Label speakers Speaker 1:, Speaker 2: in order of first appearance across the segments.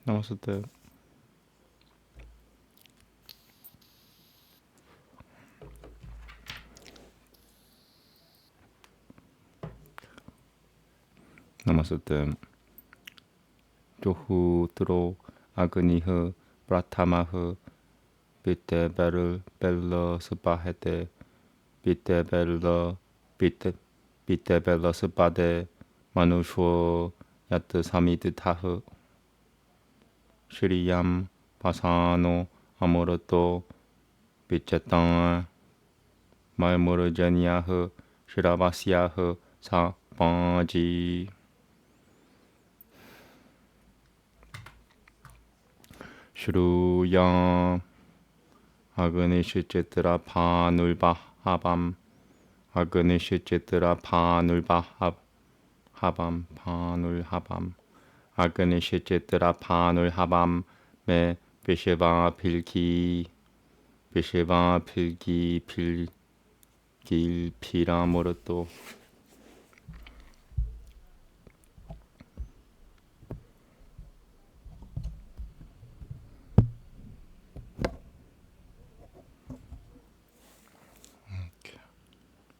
Speaker 1: Namaste. Namaste. Johu tro agniha pratamaha bitte bella sabahete bitte bella sabade manusho yat samiditaha Shriyam pasano amoroto bichetan 말모르제니아흐 시라바시아흐 사바지 슈루양 아그니시체트라 파눌바하밤 아그니시체트라 파눌바합 하밤 파눌하밤 아그니시체트라 파눌하밤 메 비시바 필기 필기필길피라모르또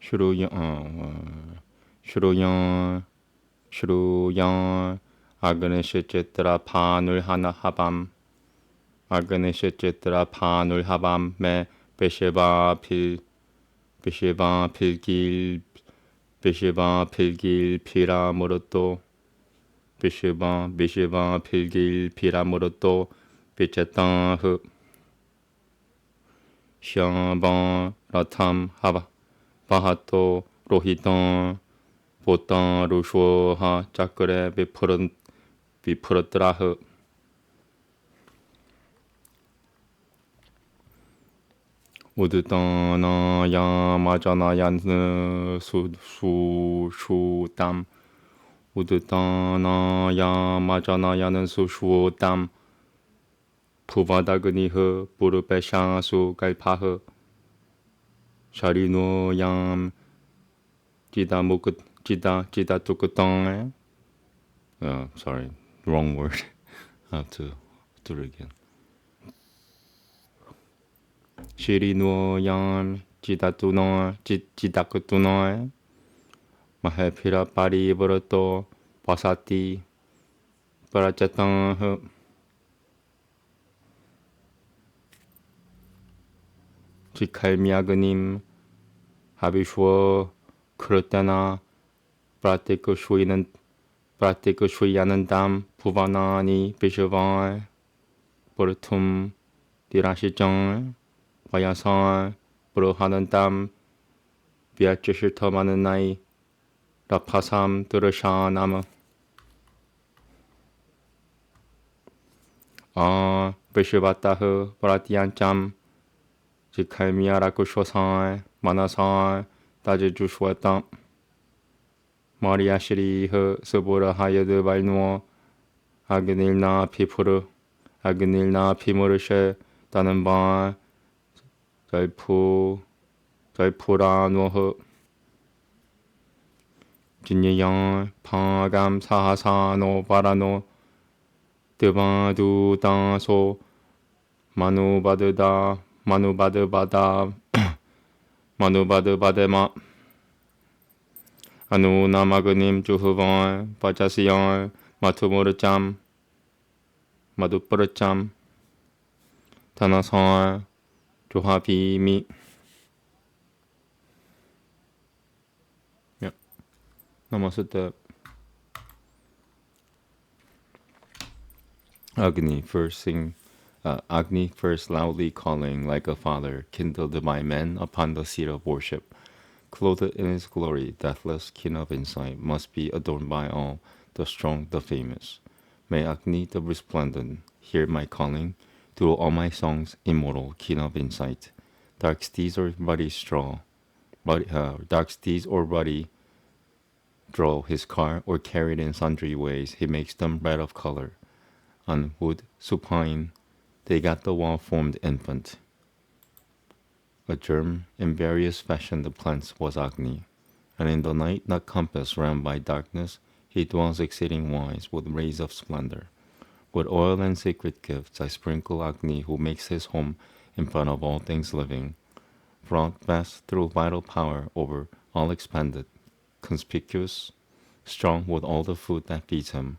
Speaker 1: 슈루양 아그네시체트라 파눌하나하밤 아그네시체트라 파눌하밤 메 베시바 필길피라모르또 비시바 필길피라모르또 비체땅흐 샹방 라탐 하바 바하토 로히똥 보땅 루쇼하 짜그레 비푸르트라흐 우드따나야 마자나얀 수슈담 우드따나야 마자나야는 수슈담 부바다그니흐 부르베샹수 갈파흐 샤리노얌 지다 뚜끄땅 sorry, wrong word. I have to do it again. 시리노얌 지다쿠뚜노 마헤피라 파리브르토 바사티 파라차탕흐 지칼미아그님 하비슈어 크르테나 프라티크 슈이야는 담 부바나니 비슈반 보르툼 디라시정 와야선 브로하는 담 비아치실 더 많은 나이 라파삼 드르샤나무 비슈바타흐 브라티안짬 지칼미아라쿠 쇼산 마나산 따지주슈왔담 마리아시리흐 스보르 하여드 발누어 아그닐나 피무르쉐 따는반 절푸라노흐 진예양 파감 사하사노 바라노 드바두다소 마누바드바데마 아누나마그님 주후번 바자시영 마두뿌르짬 타나선 조하비미 Namaste. Agni first loudly calling like a father, kindled my men upon the seat of worship. Clothed in his glory, deathless king of insight, must be adorned by all, the strong, the famous. May Agni the resplendent hear my calling, through all my songs, immortal, king of insight. Dark steeds or ruddy draw his car, or carried in sundry ways, he makes them red of color. On wood supine, they got the well-formed infant. A germ, in various fashion the plants was Agni, and in the night not compassed round by darkness, he dwells exceeding wise with rays of splendor. With oil and sacred gifts I sprinkle Agni, who makes his home in front of all things living, brought vast through vital power over all expanded, conspicuous, strong with all the food that feeds him.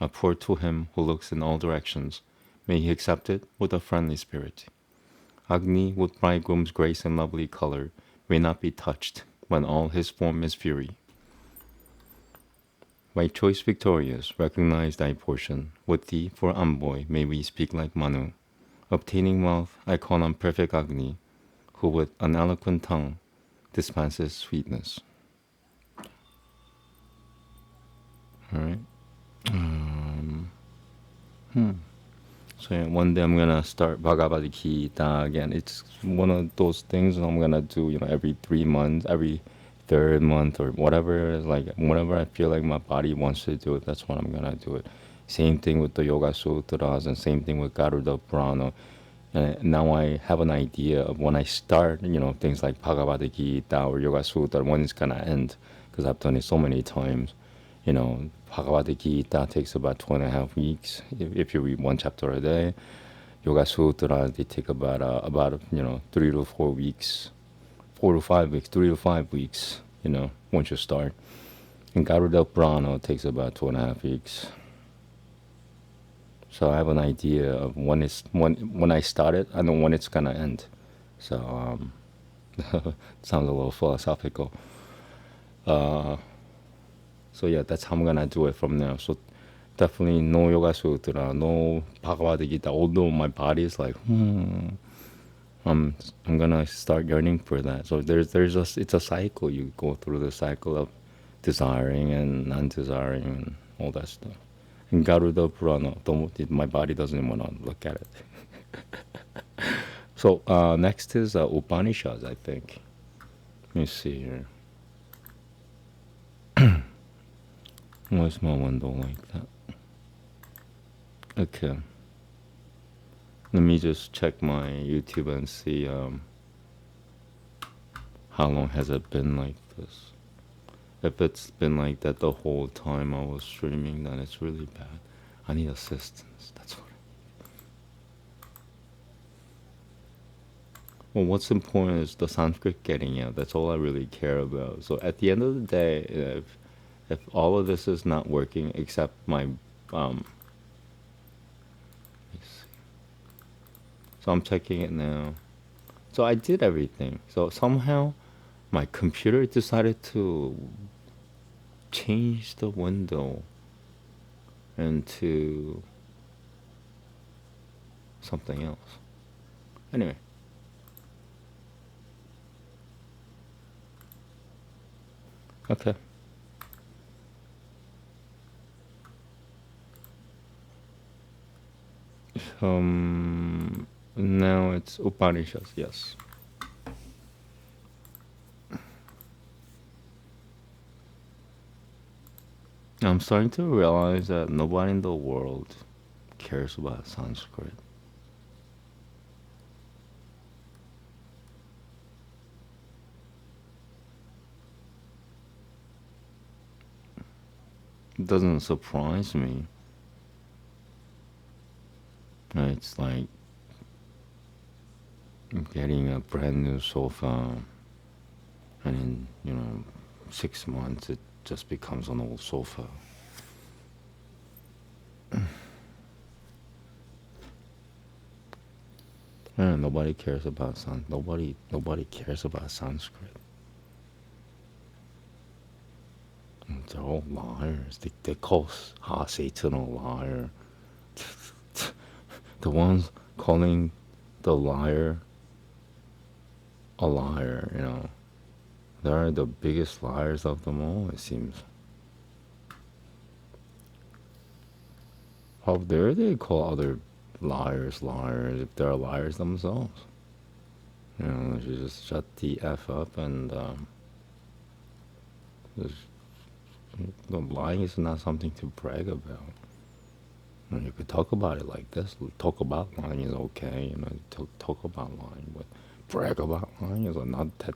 Speaker 1: I pour to him who looks in all directions. May he accept it with a friendly spirit. Agni, with bridegroom's grace and lovely color, may not be touched when all his form is fury. By choice victorious, recognize thy portion. With thee for envoy may we speak like Manu. Obtaining wealth, I call on perfect Agni, who with an eloquent tongue dispenses sweetness. Alright. So yeah, one day I'm gonna start Bhagavad Gita again. It's one of those things I'm gonna do, every 3 months, every third month or whatever. Like whenever I feel like my body wants to do it, that's when I'm gonna do it. Same thing with the Yoga Sutras and same thing with Garuda Purana. And now I have an idea of when I start, things like Bhagavad Gita or Yoga Sutra, when it's gonna end, because I've done it so many times. Bhagavad Gita takes about 2.5 weeks if you read one chapter a day. Yoga Sutra, they take about 3 to 4 weeks, 4 to 5 weeks, 3 to 5 weeks. Once you start. And Garuda Purana takes about 2.5 weeks. So I have an idea of when I start it, I know when it's gonna end. So it sounds a little philosophical. So yeah, that's how I'm gonna do it from now. So definitely no Yoga Sutra, no Bhagavad Gita. Although my body is like, I'm gonna start yearning for that. So it's a cycle. You go through the cycle of desiring and non-desiring and all that stuff. And Garuda Purana, my body doesn't want to look at it. So next is Upanishads, I think. Let me see here. Why's my window like that? Okay. Let me just check my YouTube and see how long has it been like this. If it's been like that the whole time I was streaming, then it's really bad. I need assistance. That's what. Well, what's important is the Sanskrit getting out. That's all I really care about. So at the end of the day, if all of this is not working except my let's see. So I'm checking it now. So I did everything. So somehow my computer decided to change the window into something else. Anyway. Okay. Now it's Upanishads, yes. I'm starting to realize that nobody in the world cares about Sanskrit. It doesn't surprise me. It's like getting a brand new sofa and in 6 months it just becomes an old sofa. Nobody cares about nobody cares about Sanskrit. They're all liars. They call Satan a liar. The ones calling the liar a liar, they're the biggest liars of them all, it seems. How dare they call other liars if they're liars themselves? You should just shut the F up and the lying is not something to brag about. You could talk about it like this. Talk about lying is okay, talk about lying, but brag about lying is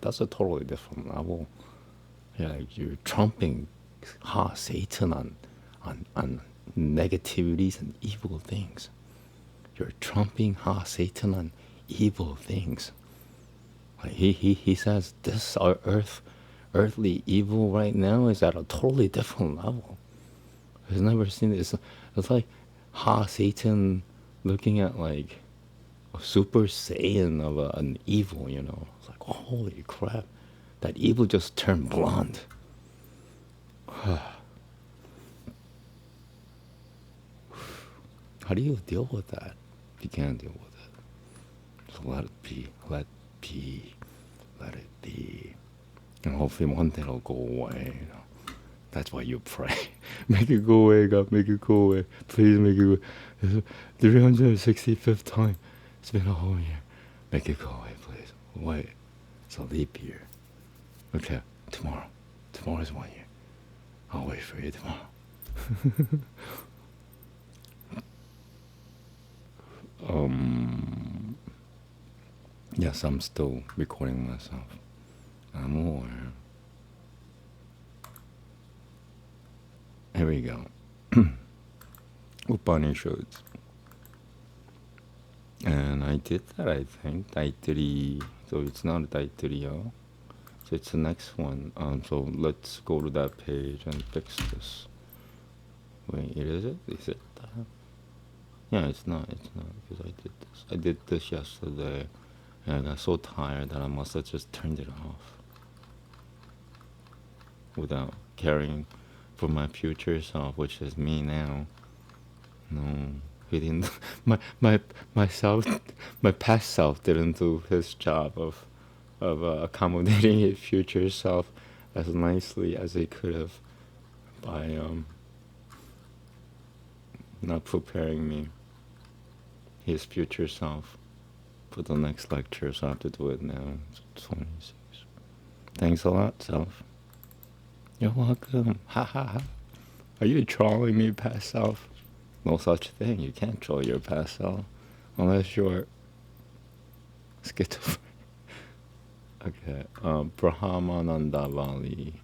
Speaker 1: that's a totally different level. Yeah, you're trumping Satan on negativities and evil things. You're trumping Satan on evil things. Like he says this our earthly evil right now is at a totally different level. He's never seen it. It's like Satan looking at like a super saiyan of an evil, you know. It's like, holy crap, that evil just turned blonde. How do you deal with that? If you can't deal with it, just let it be, let it be. And hopefully one day it'll go away, you know. That's why you pray. Make it go away, God, make it go away. Please make it go away. It's the 365th time. It's been a whole year. Make it go away, please. Wait. It's a leap year. Okay, tomorrow. Tomorrow's 1 year. I'll wait for you tomorrow. Yes, I'm still recording myself. I'm aware. Here we go. Upanishads. And I did that, I think. Daitri. So it's not a Daitri. So it's the next one. So let's go to that page and fix this. Wait, is it? Is it that? Yeah, it's not. It's not because I did this. I did this yesterday. And I got so tired that I must have just turned it off without caring for my future self, which is me now. No, he didn't. Myself, my past self didn't do his job of accommodating his future self as nicely as he could have by not preparing me, his future self, for the next lecture. So I have to do it now. It's 26. Thanks a lot, self. You're welcome. Ha ha ha. Are you trolling me, past self? No such thing. You can't troll your past self unless you're schizophrenic. Okay. Brahmananda Vali.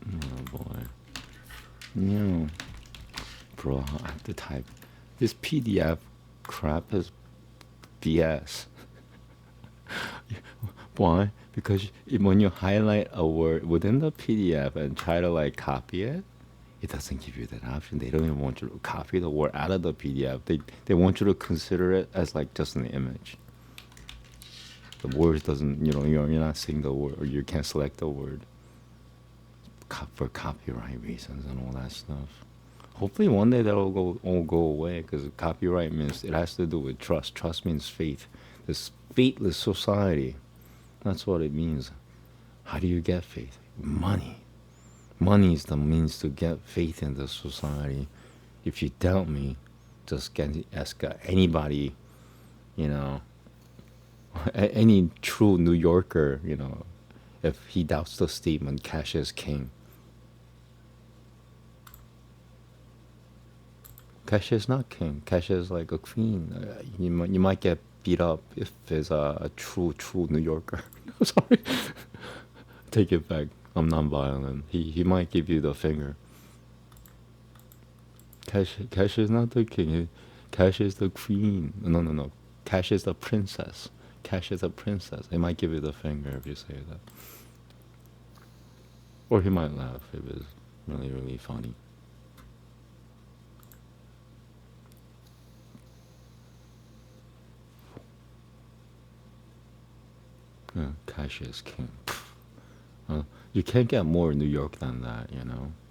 Speaker 1: Oh boy. No. Bro, I have to type. This PDF crap is BS. Why? Because when you highlight a word within the PDF and try to like copy it, it doesn't give you that option. They don't even want you to copy the word out of the PDF. They want you to consider it as like just an image. The words doesn't, you're not seeing the word, or you can't select the word for copyright reasons and all that stuff. Hopefully one day that'll all go away, because copyright means it has to do with trust. Trust means faith. This faithless society. That's what it means. How do you get faith? Money. Money is the means to get faith in the society. If you doubt me, just ask anybody, any true New Yorker, if he doubts the statement, cash is king. Cash is not king. Cash is like a queen. You might get beat up if it's a true New Yorker. Sorry. Take it back. I'm non-violent. He might give you the finger. Cash is not the king. Cash is the queen. No. Cash is the princess. Cash is a princess. He might give you the finger if you say that. Or he might laugh if it's really, really funny. Yeah, cash is king. You can't get more New York than that,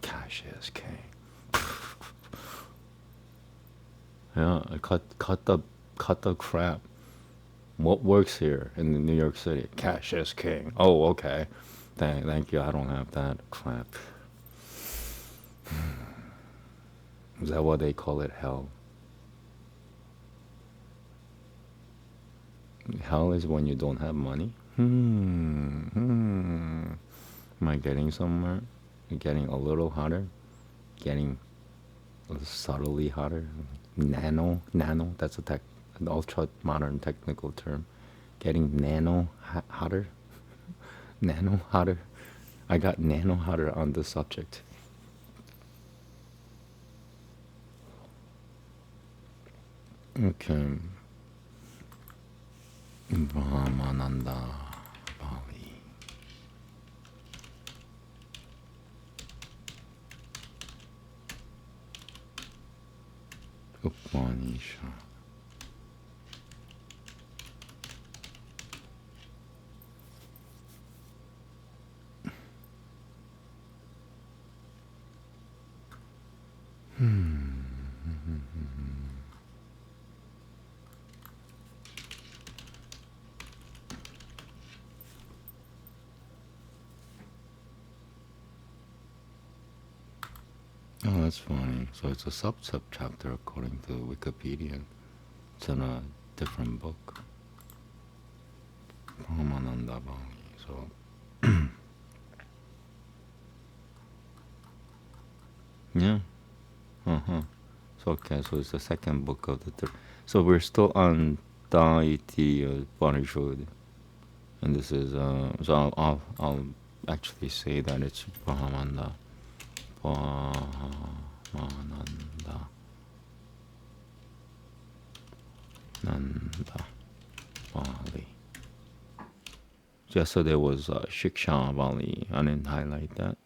Speaker 1: Cash is king. Yeah, cut the crap. What works here in New York City? Cash is king. Oh, okay. Thank you. I don't have that crap. Is that what they call it? Hell. Hell is when you don't have money. Am I getting somewhere? Getting a little hotter? Getting subtly hotter? Nano? That's an ultra modern technical term. getting hotter. Nano hotter. I got nano hotter on the subject. Okay. Brahmananda Bali. Upanishad. Oh, that's funny. So it's a sub-chapter according to Wikipedia. It's in a different book. Brahmananda Bali. So yeah. So okay, so it's the second book of the third. So we're still on Daiti Upanishad, and this is so I'll actually say that it's Brahmananda Nanda Bali. Yesterday was Shiksha Bali. I didn't highlight that,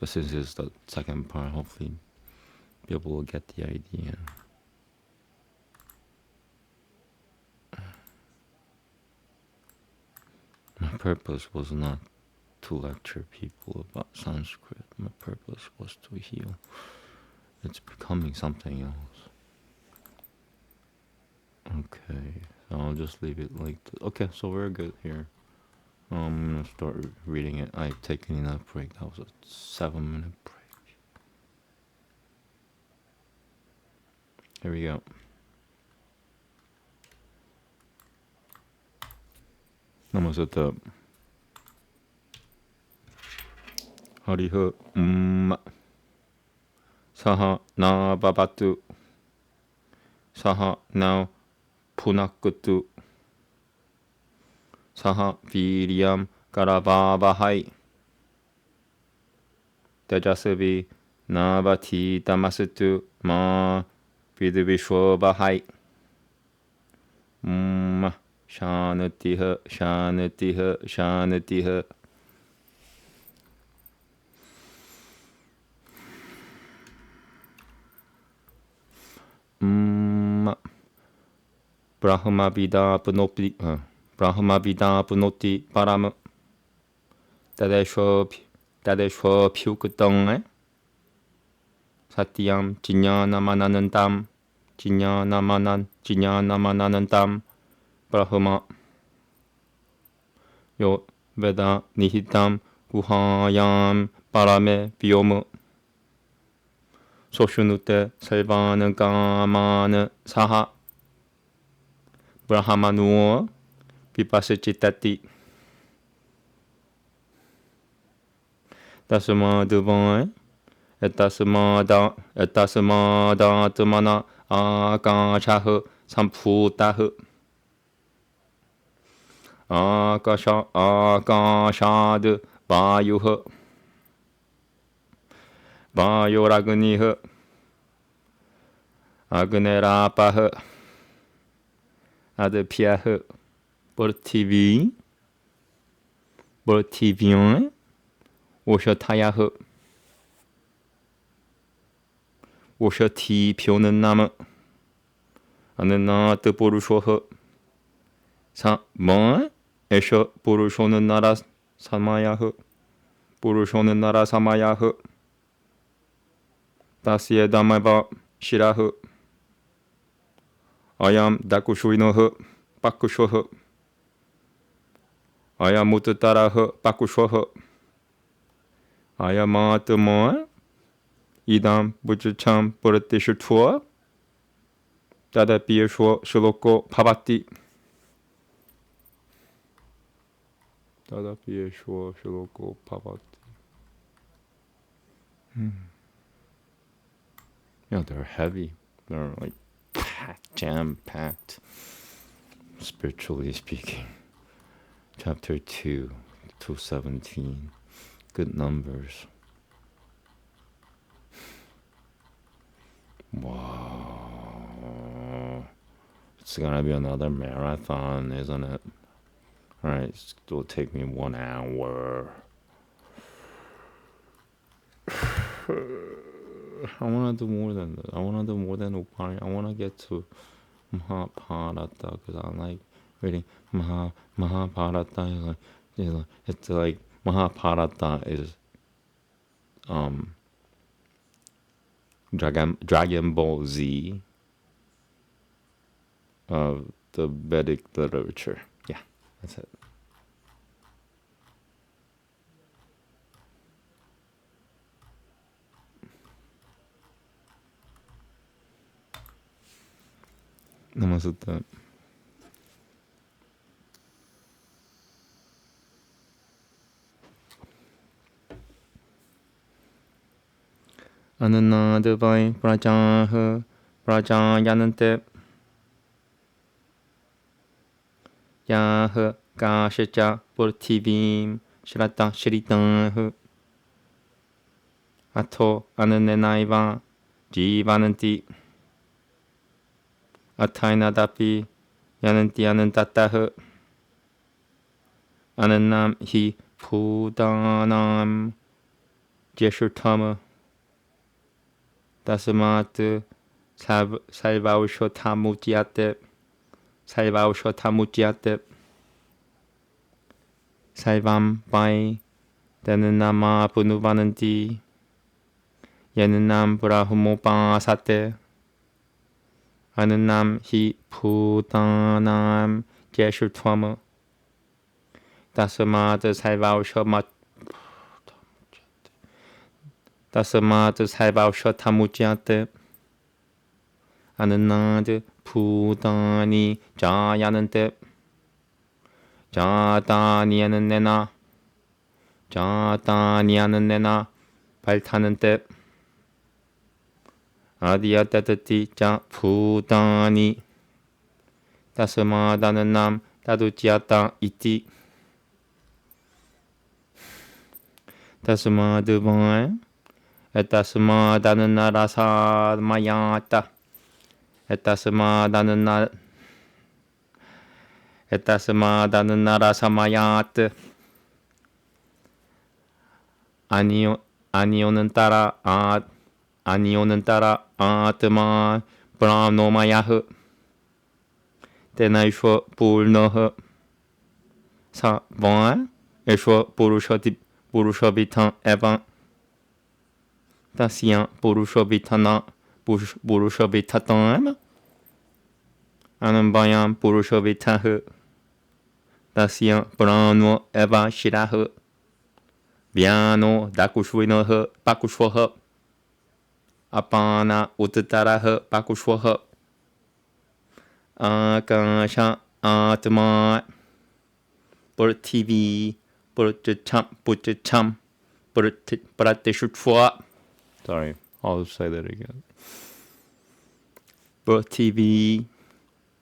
Speaker 1: but since it's the second part, hopefully people will get the idea. My purpose was not to lecture people about Sanskrit. My purpose was to heal. It's becoming something else. Okay, so I'll just leave it like this. Okay, so we're good here. I'm gonna start reading it. I've taken enough break. That was a 7-minute break. Here we go. Almost up. Hariha Saha na babatu Saha na punakutu Saha viryam karavavahai Tejasavi navati tamasutu ma vidvishobahai Shanatiha Shanatiha Shanatiha Brahma Vida Punoti Param Tadeshwa Pyukutong Satyam Chinyanamanantam Brahma Yo Veda Nihitam Guhayam Parame Vyoma Soshunute Sarvana Gamana Saha Brahmanu Vipasachitati Tasma Divine Etasma Datumana Akashah Samputah Akashad Vayuh Vayoragnih Agnerapah Adpyah Bortivien Oshatayah Oshati Pionanam Ananat Purushoh Saman Esha Purushonara Samayah Purushonara Samayah Tasya Damava Shirah Ayam Dakushuinoh Pakushoh Ayam Mutatarah Pakushoh Ayamatama Idam Buchacham Puratishutua Tadapiyashwa Shuloko Pavati Tadapiyashwa Shuloko Pavati. Yeah, they're heavy. They're like packed, jam-packed, spiritually speaking. chapter 2 to 17. Good numbers. Wow. It's gonna be another marathon, isn't it? Alright, it'll take me 1 hour. I wanna do more than that. I wanna do more than Upanishads. I wanna get to Mahabharata because I like reading Mahabharata. It's like Mahabharata is Dragon Ball Z of the Vedic literature. Yeah, that's it. Namaste. Ananadavai prajaha prajayanante yaha kashacha purtivim shrata shritanah ato ananenaiva jivananti atainadapi yananti anantatah ananam hi bhutanam jeshurtama tasmat salvaushotamujyate salvam pai dananama punuvananti yananam brahmopasate ananam hi bhutanam jeshurtama tasmat salvaushotamujyate ananad bhutani jayanante jatani ananena 발타는때 아디야따뜻티 자 bhutani tasmadānanam taduciyata iti tasmadavai etasmadānanarasamayata etasmadānanarasamayat anionantara atma brahmamayah tenaishva purnah sa vai ishva purushabhitam evam tasya purushabhitatam anambayam purushabhitah tasya prano eva shirah vyano dakushvinah pakushvah apana uttarah pakushvah akasha atma purthivi purcham pratishutva. Sorry, I'll say that again. Purthivi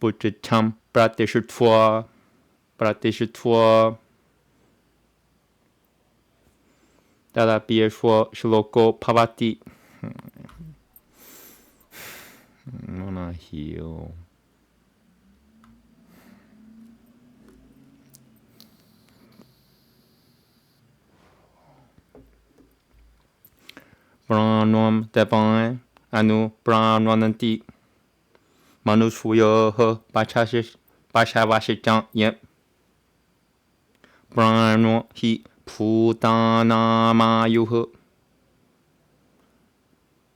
Speaker 1: purcham pratishutva tadapiyeshva shloko bhavati. I'm gonna heal. Pranam devan anu pranvananti manushuyoh pachavashitam yep prano hi bhutanamayuh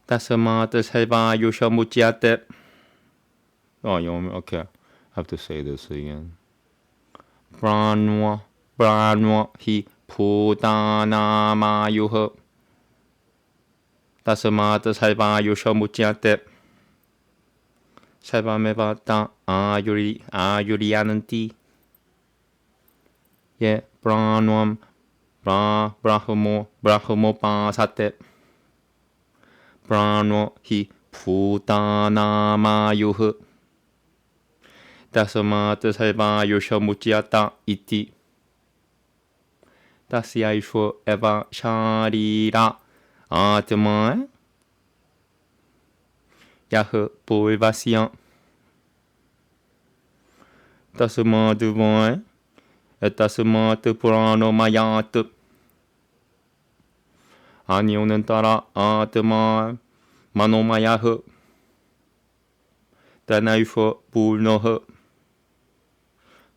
Speaker 1: tasmat salvayushamuchyate. Oh, you want me? Okay, I have to say this again. Prano hi bhutanamayuh tasmat salvayushamuchyate salvameva ta ayuriyananti ye pranam brahmopasate prano hi bhutanamayuh tasmat salvayushamuchyata iti. तस्या ईश्वर एवं शारीरा आत्मा यह पूर्वस्य तस्मात् वै तस्मात् पुराणो मयात् अन्योनंतर आत्मा मनोमयः तनैष पूर्णः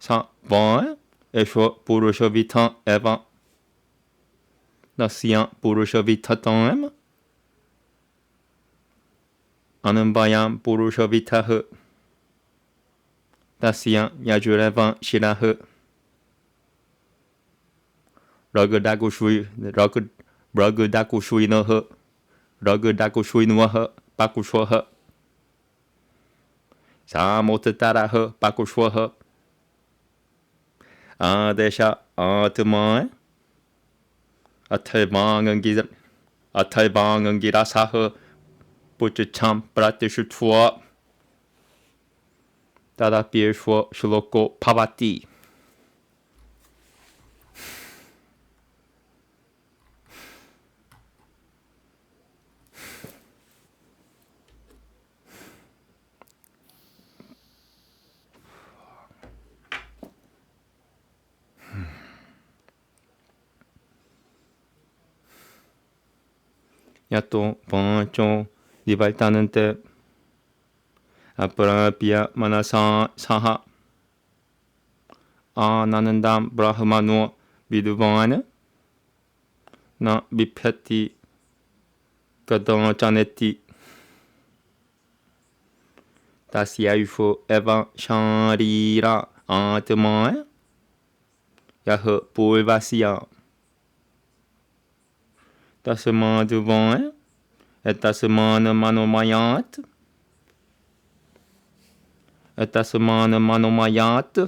Speaker 1: स वै एष पुरुषविथ एव तस्य पुरुषविथताम् अनन्वयं पुरुषविथः तस्य यजुरेव शिरः रगदाकुश्विनः पाकुष्वः सामोत्तरः पाकुष्वः आदेश आत्मा अथर्वाङ्गिरसः पुच्छं प्रतिष्ठित्वा तदप्येष्व श्लोको भवति यतो वाचो निवर्तन्ते अप्राप्य मनसा सह आनन्दं ब्रह्मणो विद्वान् न बिभ्यति कदाचनेति तस्यैष एव शारीर आत्मा यः पूर्वस्य तस्माद् वै तस्मान् मनोमयात्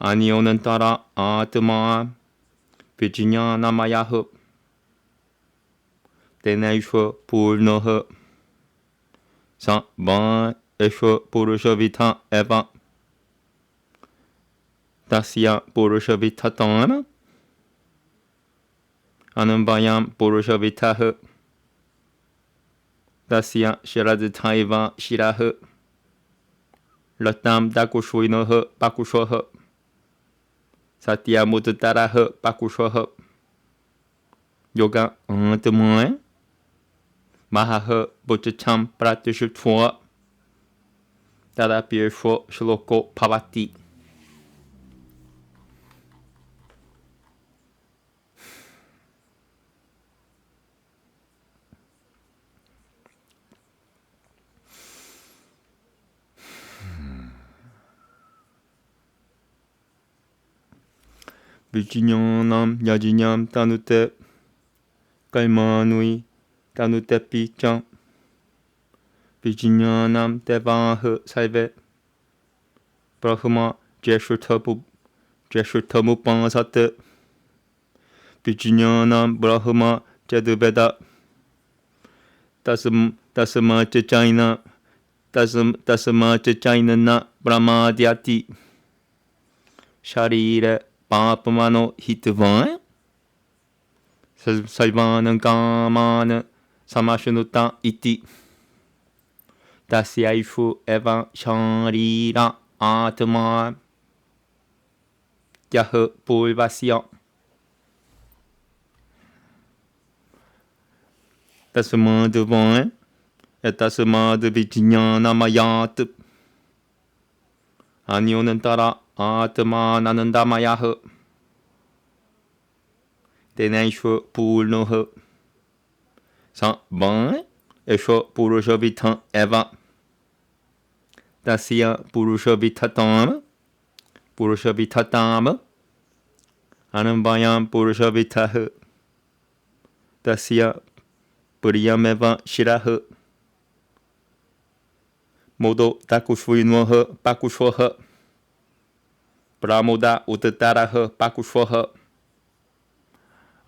Speaker 1: अन्योनंतर आत्मा विज्ञानमयः तेनैष पूर्णः स वै एष पुरुषविथ एव तस्य पुरुषविथताम् अनन्वयं पुरुषविथः तस्य शिरस्तथैव शिरः लतां दाकुश्विनः पाकुषः सत्यमुत्तरः पाकुषः योगा आत्मा महः पुच्छं प्रतिष्ठित्वा तदप्येष्व श्लोको भवति विज्ञानं यज्ञं तनुते कर्माणि तनुतेऽपि च विज्ञानं देवाः सर्वे ब्रह्म ज्येष्ठमुपासते विज्ञानं ब्रह्म चतुर्वेद तस्माच्च चैन न प्रमाद्यति शरीरे पापमनो हित्वा सर्वान् कामान् समाश्नुत इति तस्यैष एव शारीर आत्मा यः पूर्वस्य तस्माद् वै तस्माद् विज्ञानमयात् अन्योनंतर आत्मानन्दमयः तेनैष पूर्णः स वै एष पुरुषविथ एव तस्य पुरुषविथताम् अनन्वयं पुरुषविथः तस्य प्रियमेव शिरः मोदो दाकुश्विनः पाकुष्वः प्रमोदा उत्तरः पाकुष्वः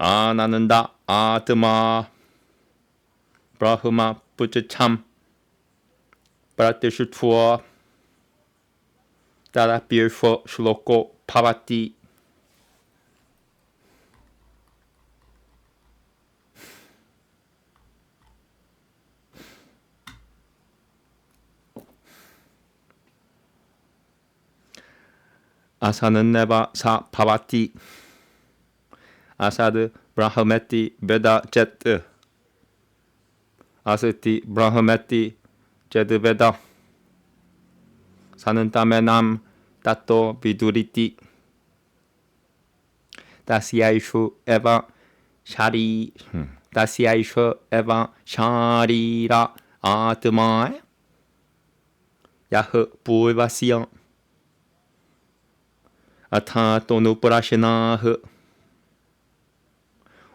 Speaker 1: आनन्द आत्मा ब्रह्म पुच्छं प्रतिष्ठित्वा तदप्येष्व श्लोको भवति Asa는 neva sa pavati. Asad brahmeti veda jet. Asati brahmeti jet veda. Sa는 tamenam tato viduriti. Dasyaishu eva shari. Dasyaishu eva sharira atma. Yah purvasya. Athatonupurashanah.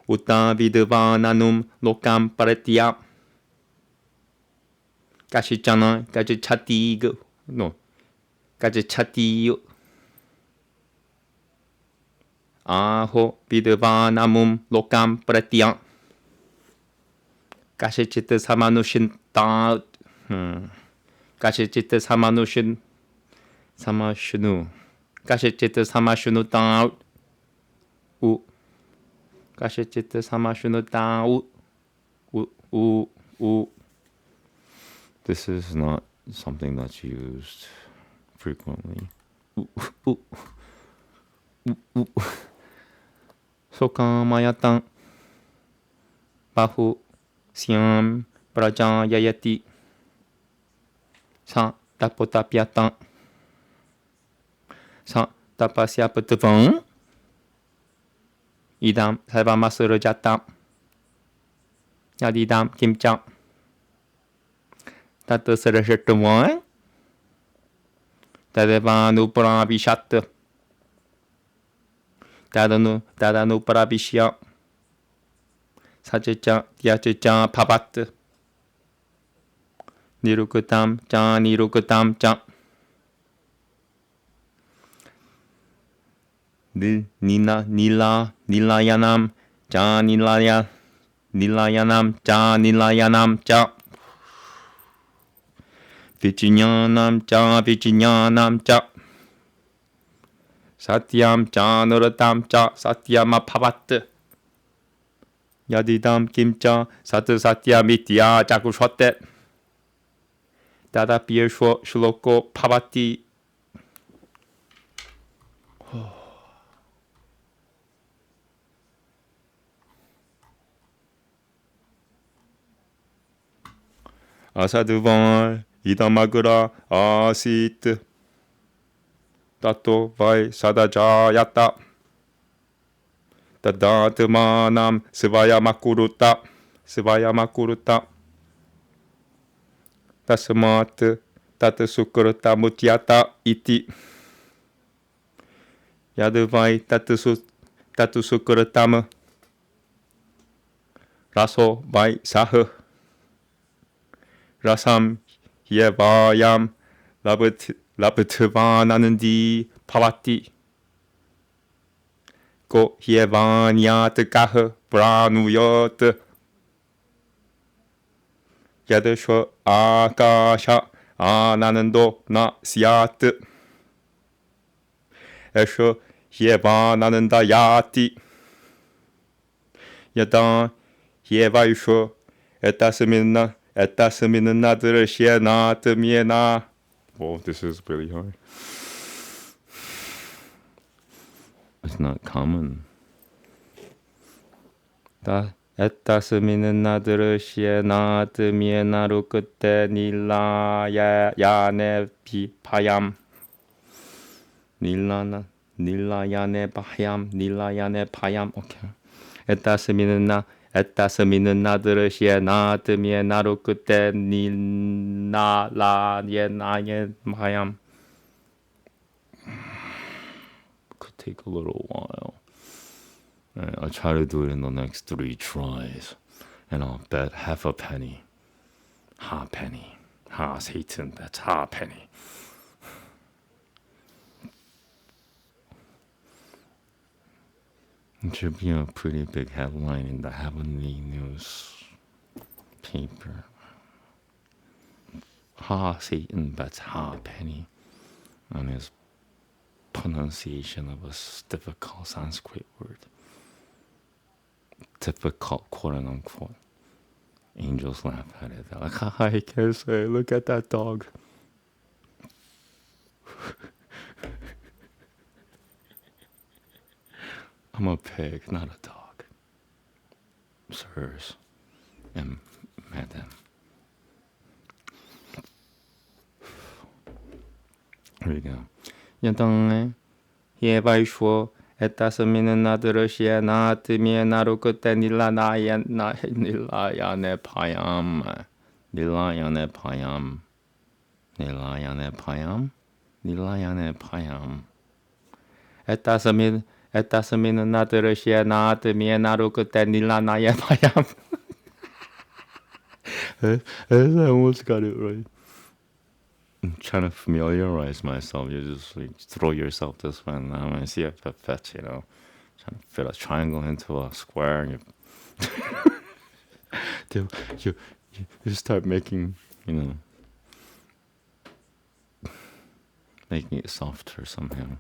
Speaker 1: Uta vidvananum lokam paratya. Kashichana kajichati. No. Kajichati. Aho vidvanamum lokam paratya. Kashichita samanushin ta. Kashichita samanushin. Samashunu. Kashichita samashunu ta. Kashichita samashunu ta. This is not something that's used frequently. Sokamayatan bahu syam prajayayati sa tapotapyatan sa tapasyapatavam idam sarvamasurajata yadidam kimcha tatasarashatvam tadavanuparavishat tadanuparabishya sajacha yajacha pavat nirukutam cha nilayanam cha nilayanam cha Vijnanam cha Satyam cha Nuratam cha Satyamapavat Yadidam kimcha Sat Satyamitya Jagushwate Tadapyeshwa Shloko Pavati. Asaduvan idamagra asit tato vai sadajayata tadatmanam svayamakuruta tasmat tatasukrata mutyata iti yaduvai tatusukrutam raso vai sah rasam hyevayam labutvananandi pavati ko hyevanyat kah pranuyat yadashva akasha ananando na syat esha hyevanananda yati yada hyevayusha etasminna Etasminnadrashyanatmyena. Whoa, this is really hard. It's not common. Etasminnadrashyanatmyena rukute nilayane payam. Nilayane payam. Okay. Etasminnadrashyanatmyena rukute nilayane payam. Could take a little while. Right, I'll try to do it in the next 3 tries. And I'll bet half a penny. Ha penny. Ha Satan bets ha penny. It should be a pretty big headline in the Heavenly News paper. Ha Satan bets ha penny on his pronunciation of a difficult Sanskrit word. Difficult, quote unquote. Angels laugh at it. They're like, haha, he can't say, look at that dog. I'm a pig, not a dog. Sirs and madam. Here we go. 要当然，也白说。에따스미는 나드르시에 나트미에 나루크테 닐라나야 닐라야네 파얌 닐라야네 파얌 닐라야네 파얌 닐라야네 파얌 에따스미는 나드르시에 나트미에 나루크테 닐라나야 파얌. I almost got it right. I'm trying to familiarize myself. You just like throw yourself this way. And I see a fetch, trying to fit a triangle into a square. And you start making, making it softer somehow.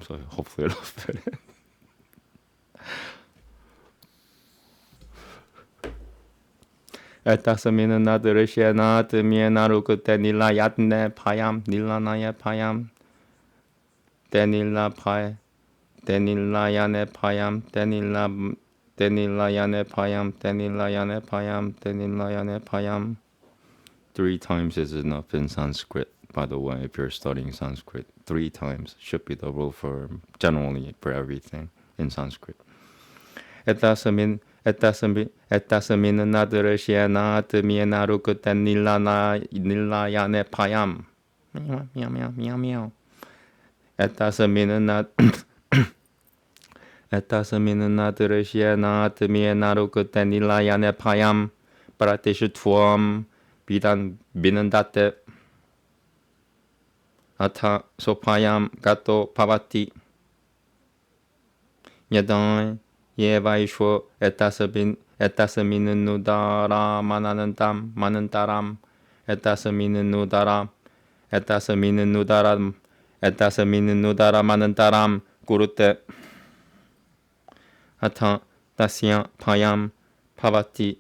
Speaker 1: So hopefully it'll fit in. 에따스미는 나드르시에 나트미에 나루크테 닐라야네 파얌 닐라나야 파얌 데닐라파에 데닐라야네 파얌 데닐라야네 파얌 데닐라야네 파얌 데닐라야네 파얌. 3 times is enough in Sanskrit, by the way. If you're studying Sanskrit, 3 times should be the rule for generally for everything in Sanskrit. 에따스미는 나드르시에 나트미에 나루크테 닐라야네 파얌. 미야미야. 에따스미는 나드르시에 나트미에 나루크테 닐라야네 파얌. 프라티슈 투엄 비단 비는다테 아타 소파얌 가토 파바티. 야단 예바이쇼 에따스미는 누다라 많은 따람 에따스미는 누다라 많은 따람 꾸르테 아타 다시야 파얌 파바티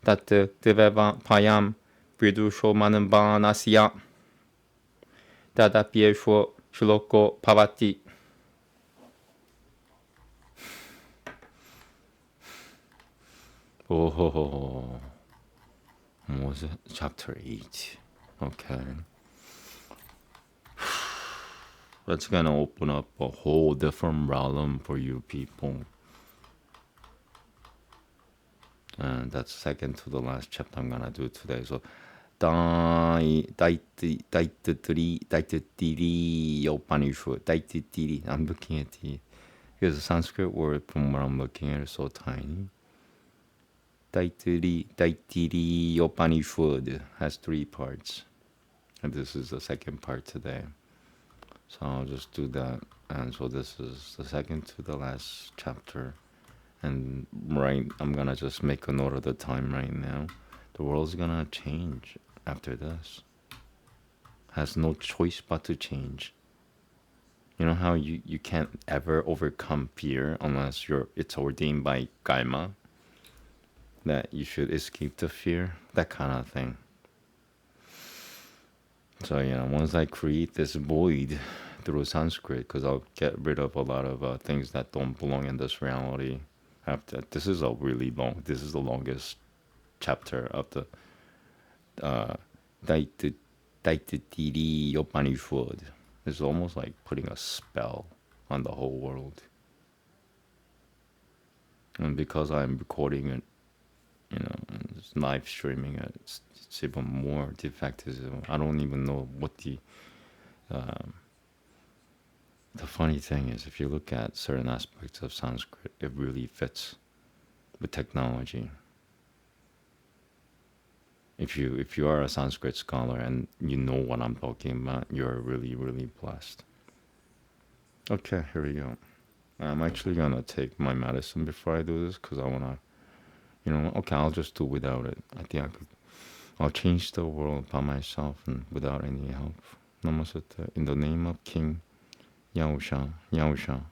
Speaker 1: 따트 드베바 파얌 비두쇼 많은 바나시야 다다피에쇼 슐로코 파바티. Oh, what was it? Chapter 8. Okay. That's gonna open up a whole different realm for you people. And that's second to the last chapter I'm gonna do today. So, Upanishad. I'm looking at the, because the Sanskrit word from what I'm looking at is so tiny. Taitiri Upanishad has 3 parts, and this is the second part today. So I'll just do that. And so this is the second to the last chapter. And I'm gonna just make a note of the time right now. The world's gonna change after this. Has no choice but to change. You know how you can't ever overcome fear unless it's ordained by karma that you should escape the fear, that kind of thing. So once I create this void through Sanskrit, because I'll get rid of a lot of things that don't belong in this reality. This is the longest chapter of the Taitiri Upanishad. It's almost like putting a spell on the whole world. And because I'm recording it, it's live streaming it, it's even more defective. I don't even know what the funny thing is, if you look at certain aspects of Sanskrit, it really fits with technology. If you are a Sanskrit scholar and you know what I'm talking about, you're really, really blessed. Okay, here we go. I'm actually gonna take my medicine before I do this, because I wanna, okay, I'll just do without it. I think I'll change the world by myself and without any help. Namaste. In the name of King Yaosha, Yaosha,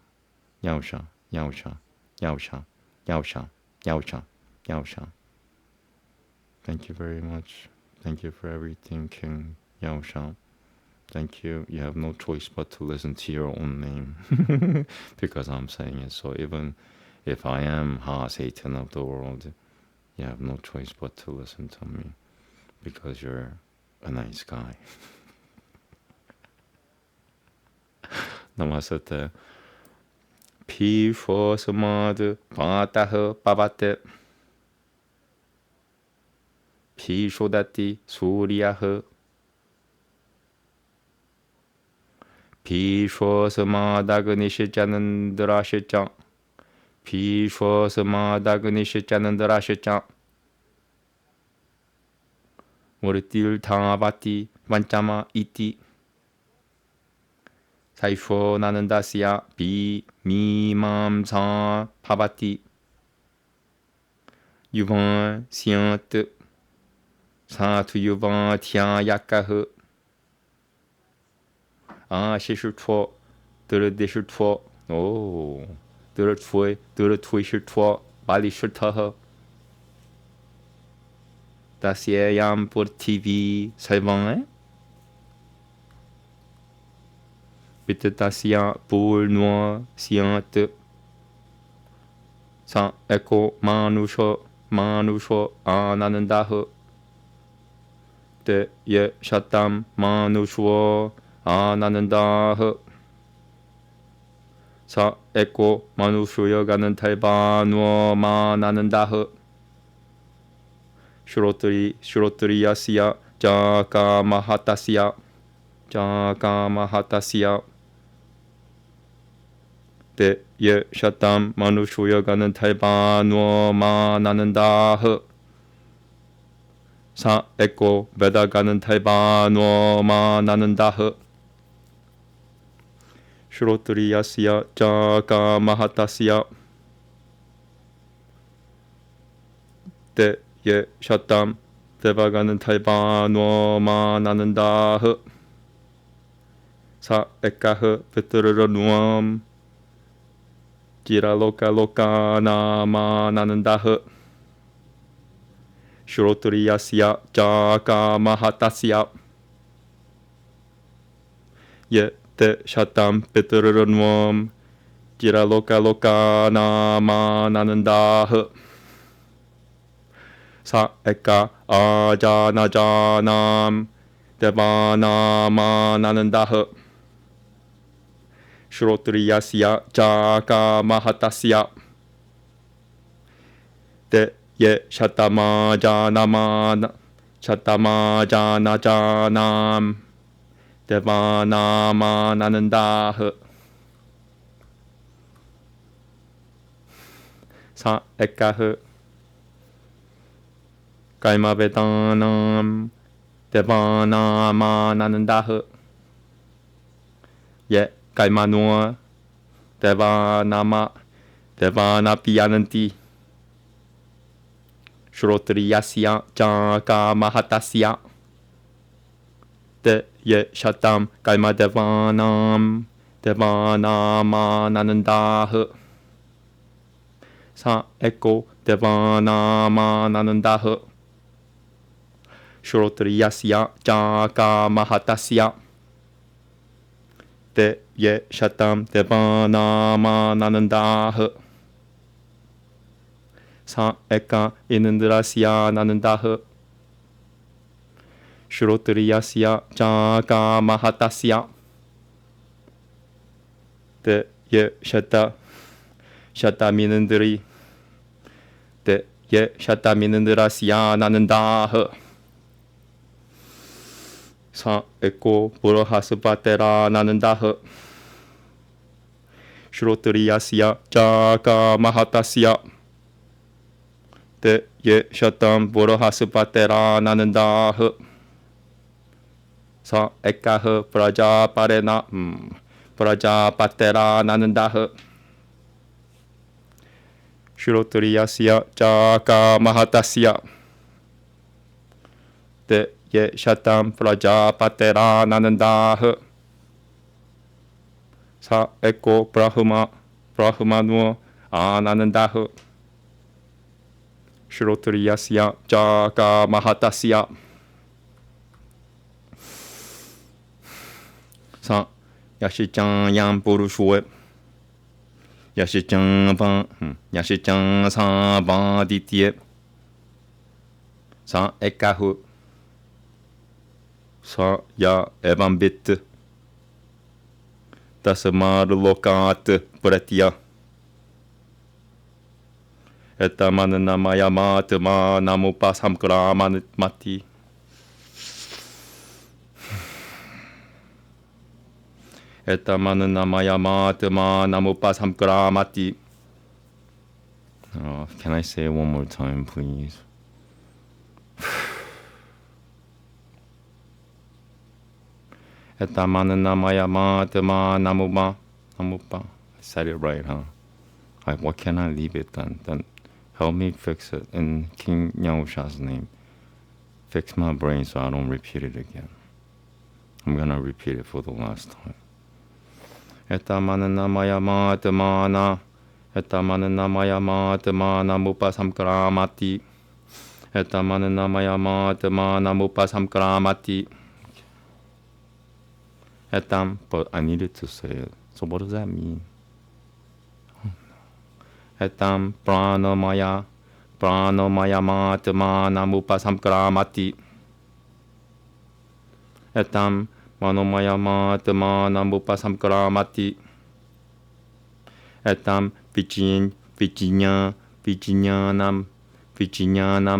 Speaker 1: Yaosha, Yaosha, Yaosha, Yaosha, Yaosha, Yaosha. Thank you very much. Thank you for everything, King Yaosha. Thank you. You have no choice but to listen to your own name because I'm saying it. So even if I am Satan of the world, you have no choice but to listen to me because you're a nice guy. Namaste. P for samad, pataha pavate. P shodati suryaha. P for samadagnishijanandrashichan. P for samadagnishijanandrashichan. Murtil thavati vanchama iti. 사이포 나는 다시야 비 미맘사 파바티 유반 시안트 사투 유반 티아 야카흐 아 시실투어 드르디실투어 오 드르투이실투어 말리실터허 다시에얌 por TV 살방에 Bitetasia pour noir siante Sa echo manusho anandaho Te ye shatam manusho anandaho Sa echo manusho ga는 탈바누어 만나는다허 슈로트리야시야 자카마하타시야 때 예 샤탐 마누쇼여가는 탈바누어마 나는다허 사 에코 베다가는 탈바누어마 나는다허 슈로트리야시야 자카마하타시야 때 예 샤탐 베바가는 탈바누어마 나는다허 사 에카흐 베트르르 누엄 지라로카 나마 나는다흐 슈로트리야시야 자카마하타시야 예테 샤탐 베트르르 누엄 지라로카 나마 나는다흐 사 에카 아자나자남 데바나마 나는다흐 슈로트리야시야 자카마하타시야 때 예 샤타마자나자남 데바나마 나는다흐 사 에카흐 깔마베다남 데바나마 나는다흐 예 깔마누어 데바나피아는티 슈로트리야시야 자카마하타시야 때 예 샤탐 깔마데바남 데바나마 나는다흐 사 에코 데바나마 나는다흐 슈로트리야시야 자카마하타시야 때 예 샤탐 데바나마 나는다흐 사 에카 이는드라시야 나는다흐 슈로트리야시야 자카마하타시야 때 예 샤타미는드리 때 예 샤타미는드라시야 나는다흐 사 에코 보로하스바테라 나는다흐 슈로트리야시야 자카마하타시야 때 예 샤탐 보로하스바테라 나는다흐 사 에카흐 브라자파테라 나는다흐 슈로트리야시야 자카마하타시야 때 예 샤탐 브라자파테라 나는다흐 사 에코 브라흐마누어 나는다흐 슈로트리야시야 자카마하타시야 Sa Yashichan Yam Purushwe Yashichan Sa Banditye Sa Ekahu Sa Ya Evan Bit Dasamar Lokat Pratya Etamanana Mayamat Ma Namupasamkra Mati Etamanana Mayamat Ma Namupasamkra Mati. Oh, can I say it one more time, please? Etamanana Mayamat Ma Namupa. I said it right, huh? Why can't I leave it then? Then help me fix it in King Nyawusha's name. Fix my brain so I don't repeat it again. I'm gonna repeat it for the last time. Etamanana Mayamat Mana Etamanana Mayamat Mana Mupasamkramati Etamanana Mayamat Mana Mupasamkramati. Etam, but I needed to say it. So what does that mean? Etam Pranamaya Mat Mana Mupasamkramati. Etam Manomaya Mat Mana Mupasamkramati. Etam Vijnana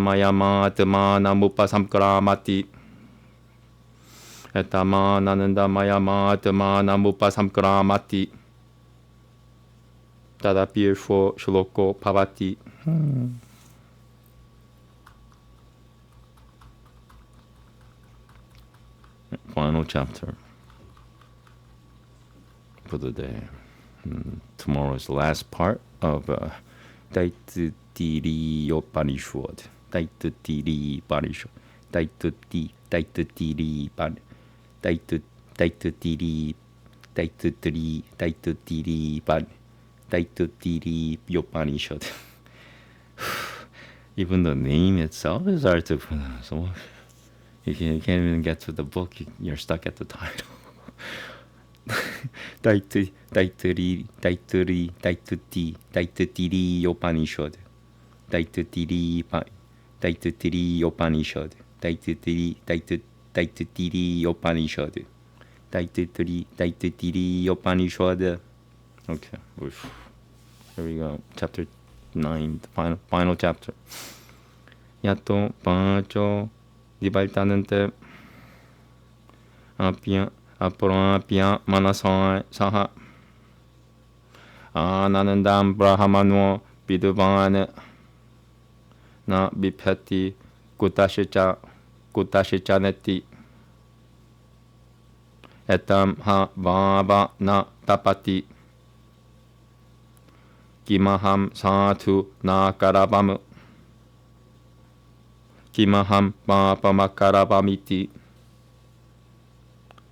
Speaker 1: Maya Mat Mana Mupasamkramati. Etamananda Maya Mat Mana Mupasamkramati. Tadapirfo Shloko Pavati. Final chapter for the day. Tomorrow is the last part of Daitutiri Upanishad. Daitutiri Upanishad. Daitutiri Upanishad. Even the name itself is hard to pronounce. So you can't even get to the book. You're stuck at the title. Daitutiri Upanishad. Daitutiri Upanishad. Daitutiri Upanishad. Daitutiri Upanishad. Okay. Oof. Here we go. Chapter 9, the final chapter. Yato Pancho Dibaltanante Apurapya Manasai Saha Anandam Brahmano Biduvane Na Bipeti Kutashicaneti Etam Ha Baba Na Tapati Kimaham Satu Na Karabamu Kimaham Papamakarabamiti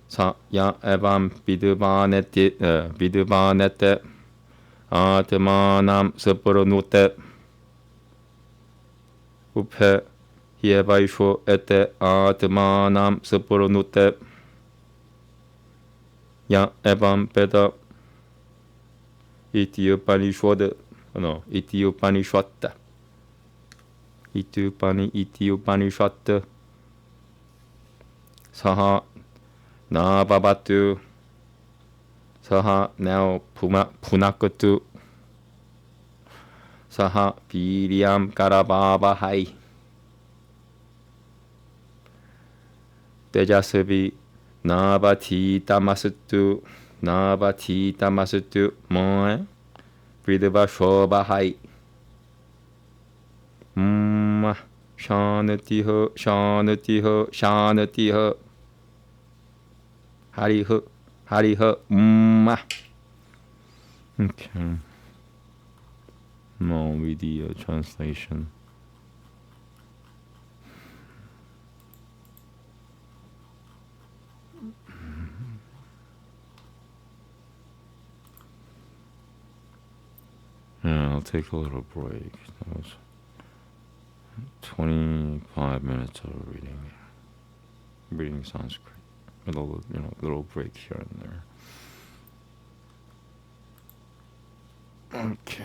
Speaker 1: Sa Ya Evam Bidubanete Atmanam Supernute Upe Hievaisho Ete Atmanam Supernute Ya Evam Peda Iti Upanishad. Iti Upanishad. Saha Na Babatu. Saha now Punakatu. Saha Piriam Karababahai. Tejasavi Nabati Tamasutu. Nabati Tamasutu Moe Vidava Shobahai. Shanatiho Hariho Okay. No, read the translation. Yeah, I'll take a little break. That was 25 minutes of reading Sanskrit. little break here and there. Okay.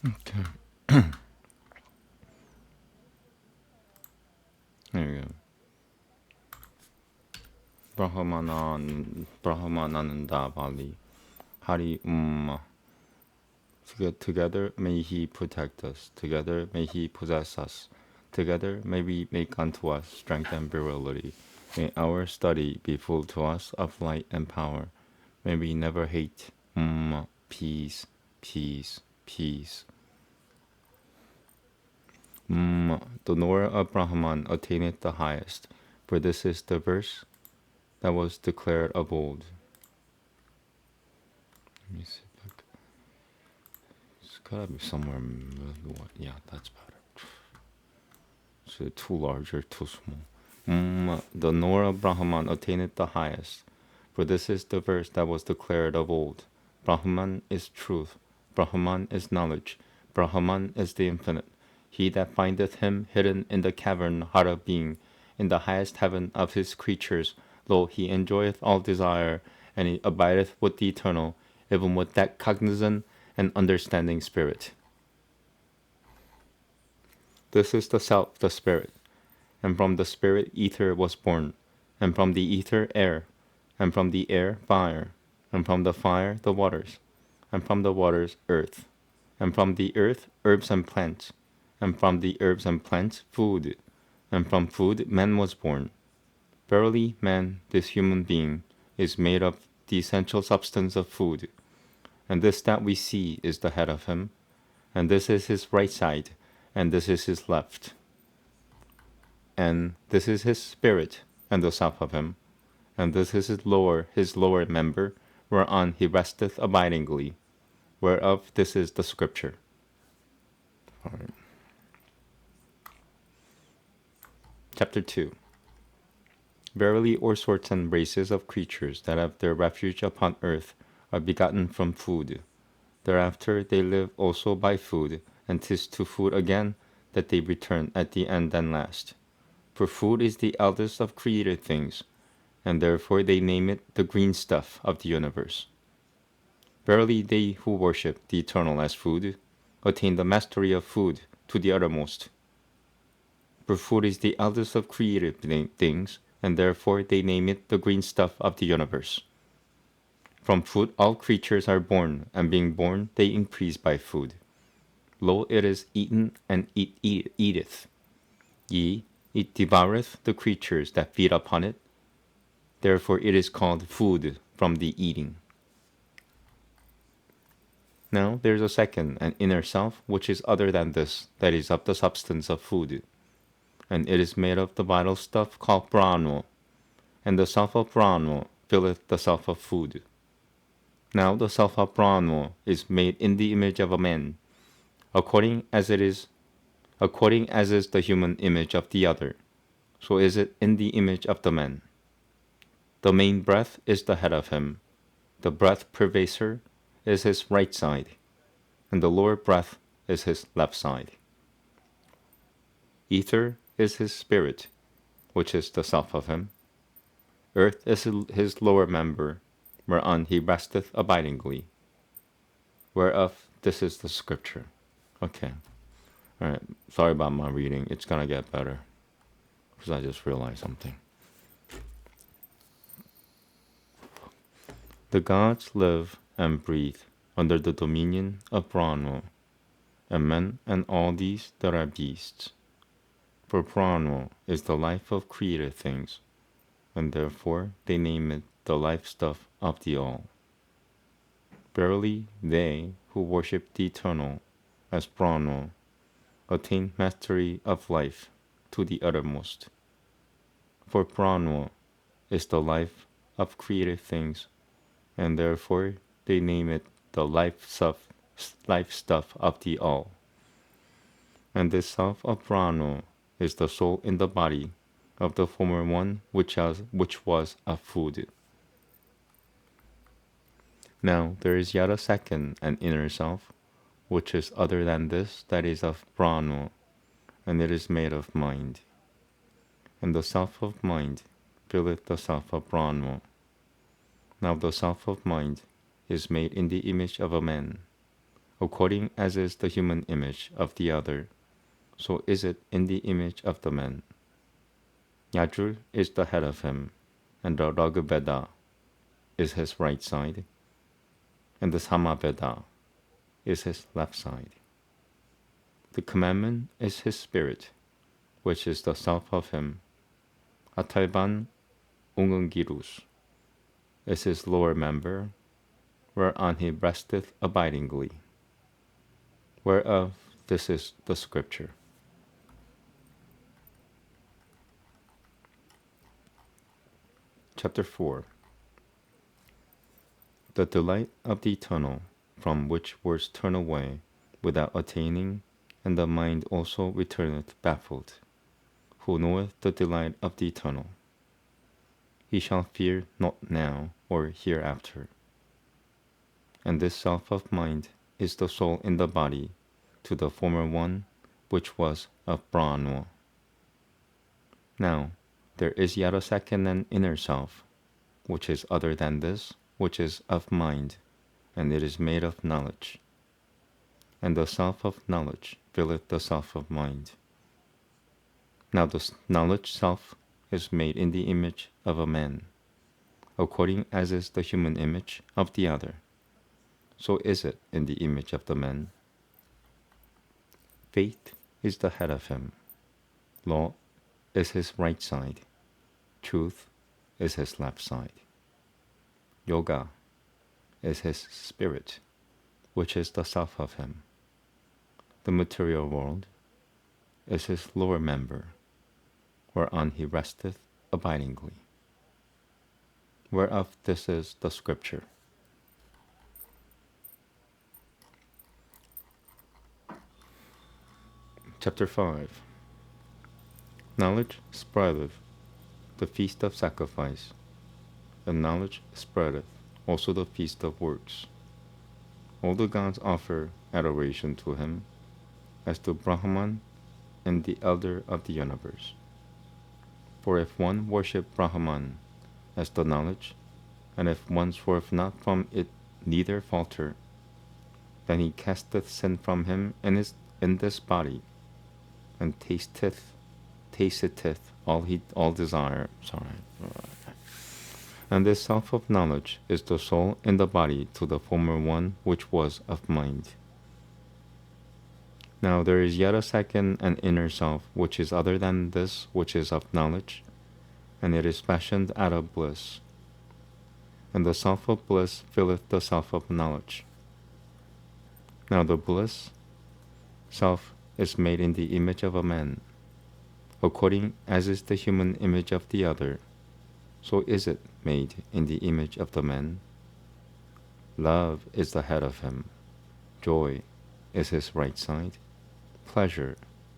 Speaker 1: Okay. There you go. Brahmananda Bali. Hari Umma. Together may he protect us. Together may he possess us. Together may we make unto us strength and virility. May our study be full to us of light and power. May we never hate. Peace, peace, peace. The Nora of Brahman attaineth the highest, for this is the verse that was declared of old. Let me see if I can, it's gotta be somewhere in the middle. Yeah, that's better. Is it too large or too small? The Nora of Brahman attaineth the highest, for this is the verse that was declared of old. Brahman is truth, Brahman is knowledge, Brahman is the infinite. He that findeth him hidden in the cavern heart of being, in the highest heaven of his creatures, lo, he enjoyeth all desire, and he abideth with the eternal, even with that cognizant and understanding spirit. This is the self, the spirit, and from the spirit ether was born, and from the ether air, and from the air fire, and from the fire the waters, and from the waters earth, and from the earth herbs and plants, and from the herbs and plants food, and from food man was born. Verily man, this human being, is made of the essential substance of food, and this that we see is the head of him, and this is his right side, and this is his left, and this is his spirit, and the self of him, and this is his lower member, whereon he resteth abidingly, whereof this is the scripture. All right. Chapter 2. Verily all sorts and races of creatures that have their refuge upon earth are begotten from food. Thereafter they live also by food, and 'tis to food again that they return at the end and last. For food is the eldest of created things, and therefore they name it the green stuff of the universe. Verily they who worship the eternal as food attain the mastery of food to the uttermost. For food is the eldest of created things, and therefore they name it the green stuff of the universe. From food all creatures are born, and being born they increase by food. Lo, it is eaten, and it eateth. Yea, it devoureth the creatures that feed upon it. Therefore it is called food from the eating. Now there is a second and inner self, which is other than this, that is of the substance of food. And it is made of the vital stuff called prana, and the self of prana filleth the self of food. Now the self of prana is made in the image of a man, according as is the human image of the other, so is it in the image of the man. The main breath is the head of him, the breath pervasor is his right side, and the lower breath is his left side. Ether is his spirit, which is the self of him. Earth is his lower member, whereon he resteth abidingly, whereof this is the scripture. Okay. Alright, sorry about my reading. It's gonna get better, because I just realized something. The gods live and breathe under the dominion of prana, and men and all these that are beasts. For prana is the life of created things, and therefore they name it the life stuff of the all. Verily they who worship the eternal as prana attain mastery of life to the uttermost. For prana is the life of created things, and therefore they name it the life stuff of the all. And this self of prana is the soul in the body of the former one which was of food. Now there is yet a second and inner self, which is other than this, that is of prana, and it is made of mind. And the self of mind filleth the self of prana. Now the self of mind is made in the image of a man, according as is the human image of the other, so is it in the image of the man. Yajur is the head of him, and the Veda is his right side, and the Samaveda is his left side. The commandment is his spirit, which is the self of him. Atalban Ungungirus is his lower member, whereon he resteth abidingly, whereof this is the scripture. Chapter 4. The delight of the eternal, from which words turn away without attaining, and the mind also returneth baffled. Who knoweth the delight of the eternal? He shall fear not now or hereafter. And this self of mind is the soul in the body, to the former one, which was of Brahma. Now, there is yet a second and inner self, which is other than this, which is of mind, and it is made of knowledge. And the self of knowledge filleth the self of mind. Now the knowledge self is made in the image of a man, according as is the human image of the other, so is it in the image of the man. Faith is the head of him, law is his right side, truth is his left side. Yoga is his spirit, which is the self of him. The material world is his lower member, whereon he resteth abidingly, whereof this is the scripture. Chapter 5. Knowledge spreadeth the feast of sacrifice, and knowledge spreadeth also the feast of works. All the gods offer adoration to him, as to Brahman and the elder of the universe. For if one worship Brahman as the knowledge, and if one swerve not from it neither falter, then he casteth sin from him in this body, and tasteth all desire. And this self of knowledge is the soul in the body to the former one which was of mind. Now there is yet a second and inner self, which is other than this which is of knowledge, and it is fashioned out of bliss. And the self of bliss filleth the self of knowledge. Now the bliss self is made in the image of a man, according as is the human image of the other, so is it made in the image of the man. Love is the head of him, joy is his right side, pleasure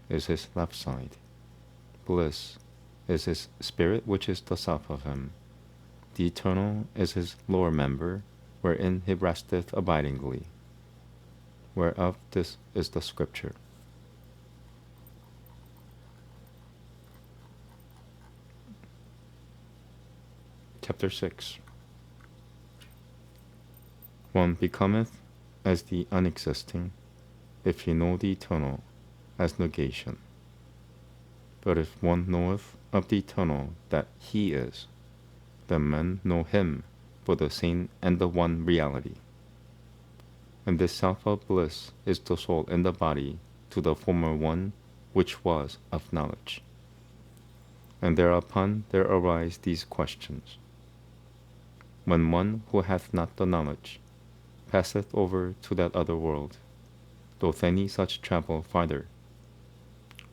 Speaker 1: is his left side, bliss is his spirit which is the self of him. The eternal is his lower member, wherein he resteth abidingly, whereof this is the scripture. Chapter 6. One becometh as the unexisting, if he know the eternal as negation. But if one knoweth of the eternal that he is, then men know him for the same and the one reality. And this self of bliss is the soul in the body to the former one which was of knowledge. And thereupon there arise these questions. When one who hath not the knowledge passeth over to that other world, doth any such travel farther?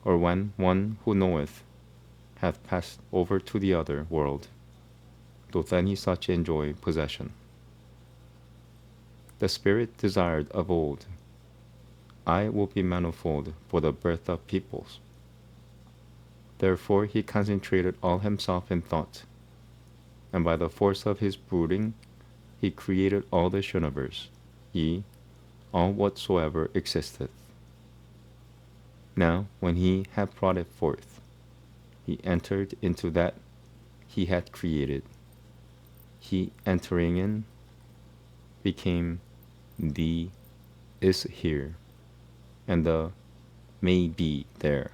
Speaker 1: Or when one who knoweth hath passed over to the other world, doth any such enjoy possession? The spirit desired of old, I will be manifold for the birth of peoples. Therefore he concentrated all himself in thought, and by the force of his brooding he created all this universe, yea, all whatsoever existeth. Now when he had brought it forth, he entered into that he had created. He entering in became the is here, and the may be there.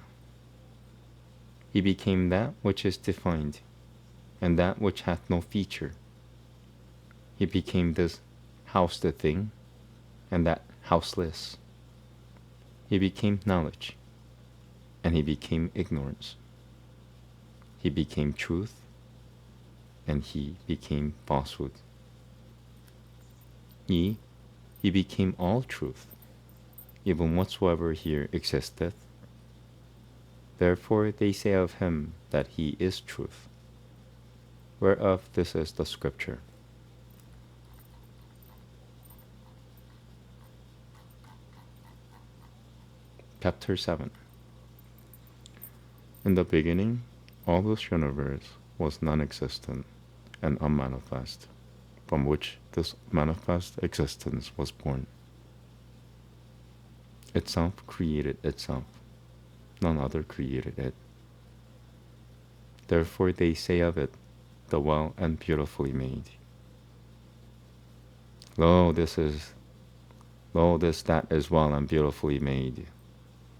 Speaker 1: He became that which is defined, and that which hath no feature. He became this housed thing, and that houseless. He became knowledge, and he became ignorance. He became truth, and he became falsehood. He became all truth, even whatsoever here existeth. Therefore they say of him that he is truth, whereof this is the scripture. Chapter 7. In the beginning, all this universe was non-existent and unmanifest, from which this manifest existence was born. Itself created itself, none other created it. Therefore they say of it, the well and beautifully made. Lo, this that is well and beautifully made.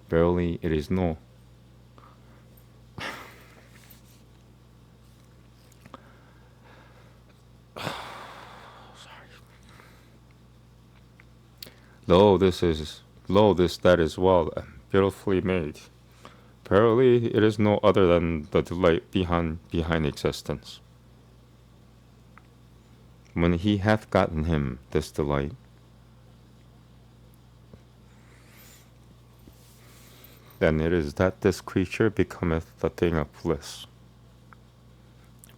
Speaker 1: Verily it is no. Lo, this that is well and beautifully made. Verily it is no other than the delight behind existence. When he hath gotten him this delight, then it is that this creature becometh the thing of bliss.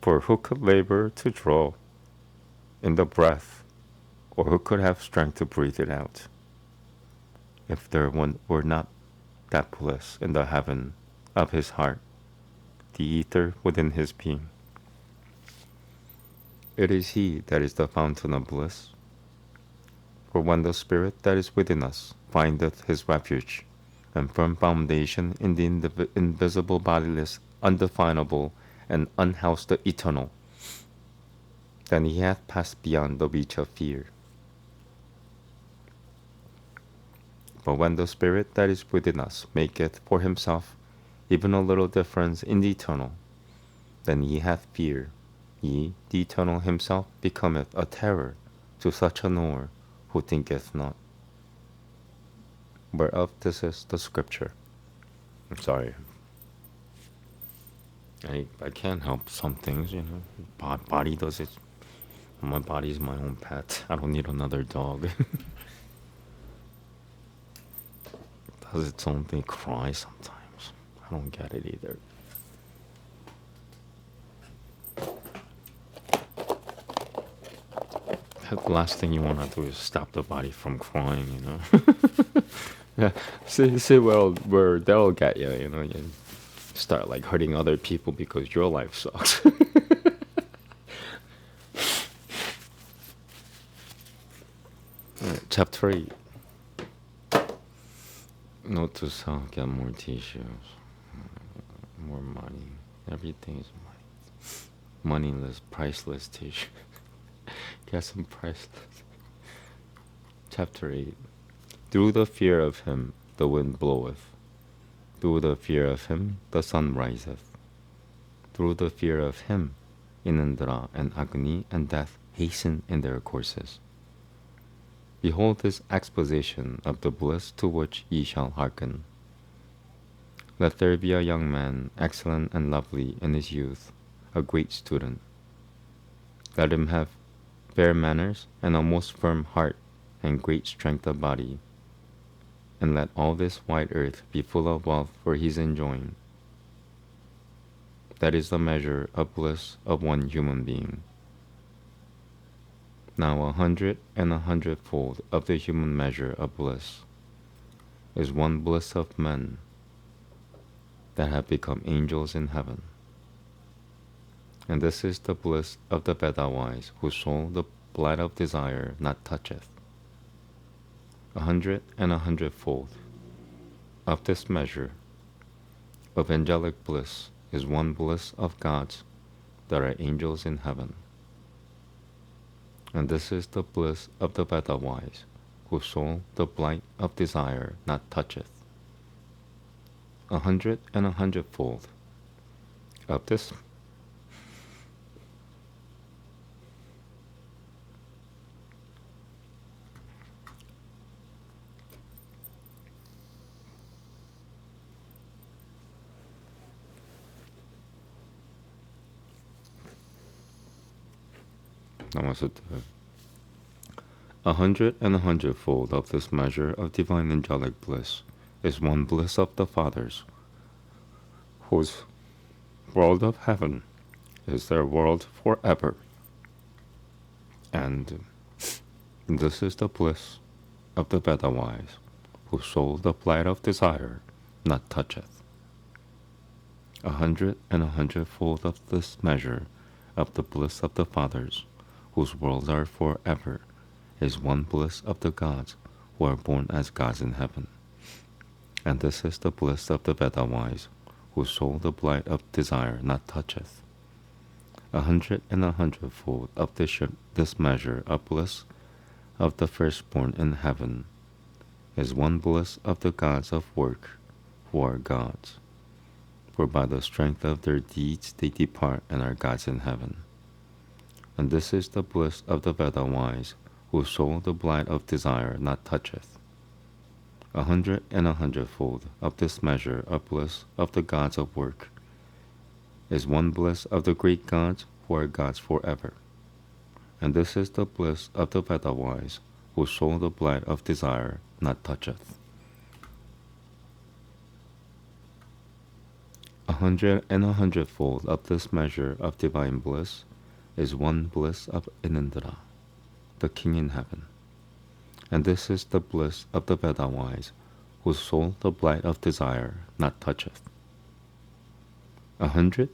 Speaker 1: For who could labor to draw in the breath, or who could have strength to breathe it out, if there were not that bliss in the heaven of his heart, the ether within his being? It is he that is the fountain of bliss. For when the spirit that is within us findeth his refuge and firm foundation in the invisible, bodiless, undefinable, and unhoused eternal, then he hath passed beyond the reach of fear. But when the spirit that is within us maketh for himself even a little difference in the eternal, then he hath fear. He, the eternal himself, becometh a terror to such a knower who thinketh not. Whereof this is the scripture. I'm sorry. I can't help some things, you know. Body does it. My body is my own pet. I don't need another dog. It does its own thing, cry sometimes. I don't get it either. The last thing you want to do is stop the body from crying, you know. Yeah, see where they'll get you, you know. You start like hurting other people because your life sucks. Alright, chapter 8. Note to self: get more tissues, more money. Everything is money. Moneyless, priceless tissue. Get some priceless. Chapter 8. Through the fear of him the wind bloweth. Through the fear of him the sun riseth. Through the fear of him Inandra and Agni and death hasten in their courses. Behold this exposition of the bliss to which ye shall hearken. Let there be a young man, excellent and lovely in his youth, a great student. Let him have fair manners and a most firm heart and great strength of body. And let all this wide earth be full of wealth for his enjoying. That is the measure of bliss of one human being. Now 100 and 100-fold of the human measure of bliss is one bliss of men that have become angels in heaven. And this is the bliss of the Veda wise, whose soul the blight of desire not toucheth. 100 and 100-fold of this measure of angelic bliss is one bliss of gods that are angels in heaven. And this is the bliss of the Veda wise, whose soul the blight of desire not toucheth. 100 and 100-fold of this Namaste. 100 and 100-fold of this measure of divine angelic bliss is one bliss of the Fathers, whose world of heaven is their world forever. And this is the bliss of the Veda wise, whose soul the blight of desire not toucheth. 100 and 100-fold of this measure of the bliss of the Fathers, whose worlds are forever, is one bliss of the gods who are born as gods in heaven. And this is the bliss of the Veda wise, whose soul the blight of desire not toucheth. 100 and 100-fold of this measure of bliss of the firstborn in heaven is one bliss of the gods of work, who are gods, for by the strength of their deeds they depart and are gods in heaven. And this is the bliss of the Veda wise, whose soul the blight of desire not toucheth. 100 and 100-fold of this measure of bliss of the gods of work is one bliss of the great gods who are gods forever. And this is the bliss of the Veda wise, whose soul the blight of desire not toucheth. 100 and 100-fold of this measure of divine bliss is one bliss of Inindra, the king in heaven. And this is the bliss of the Veda wise, whose soul the blight of desire not toucheth. 100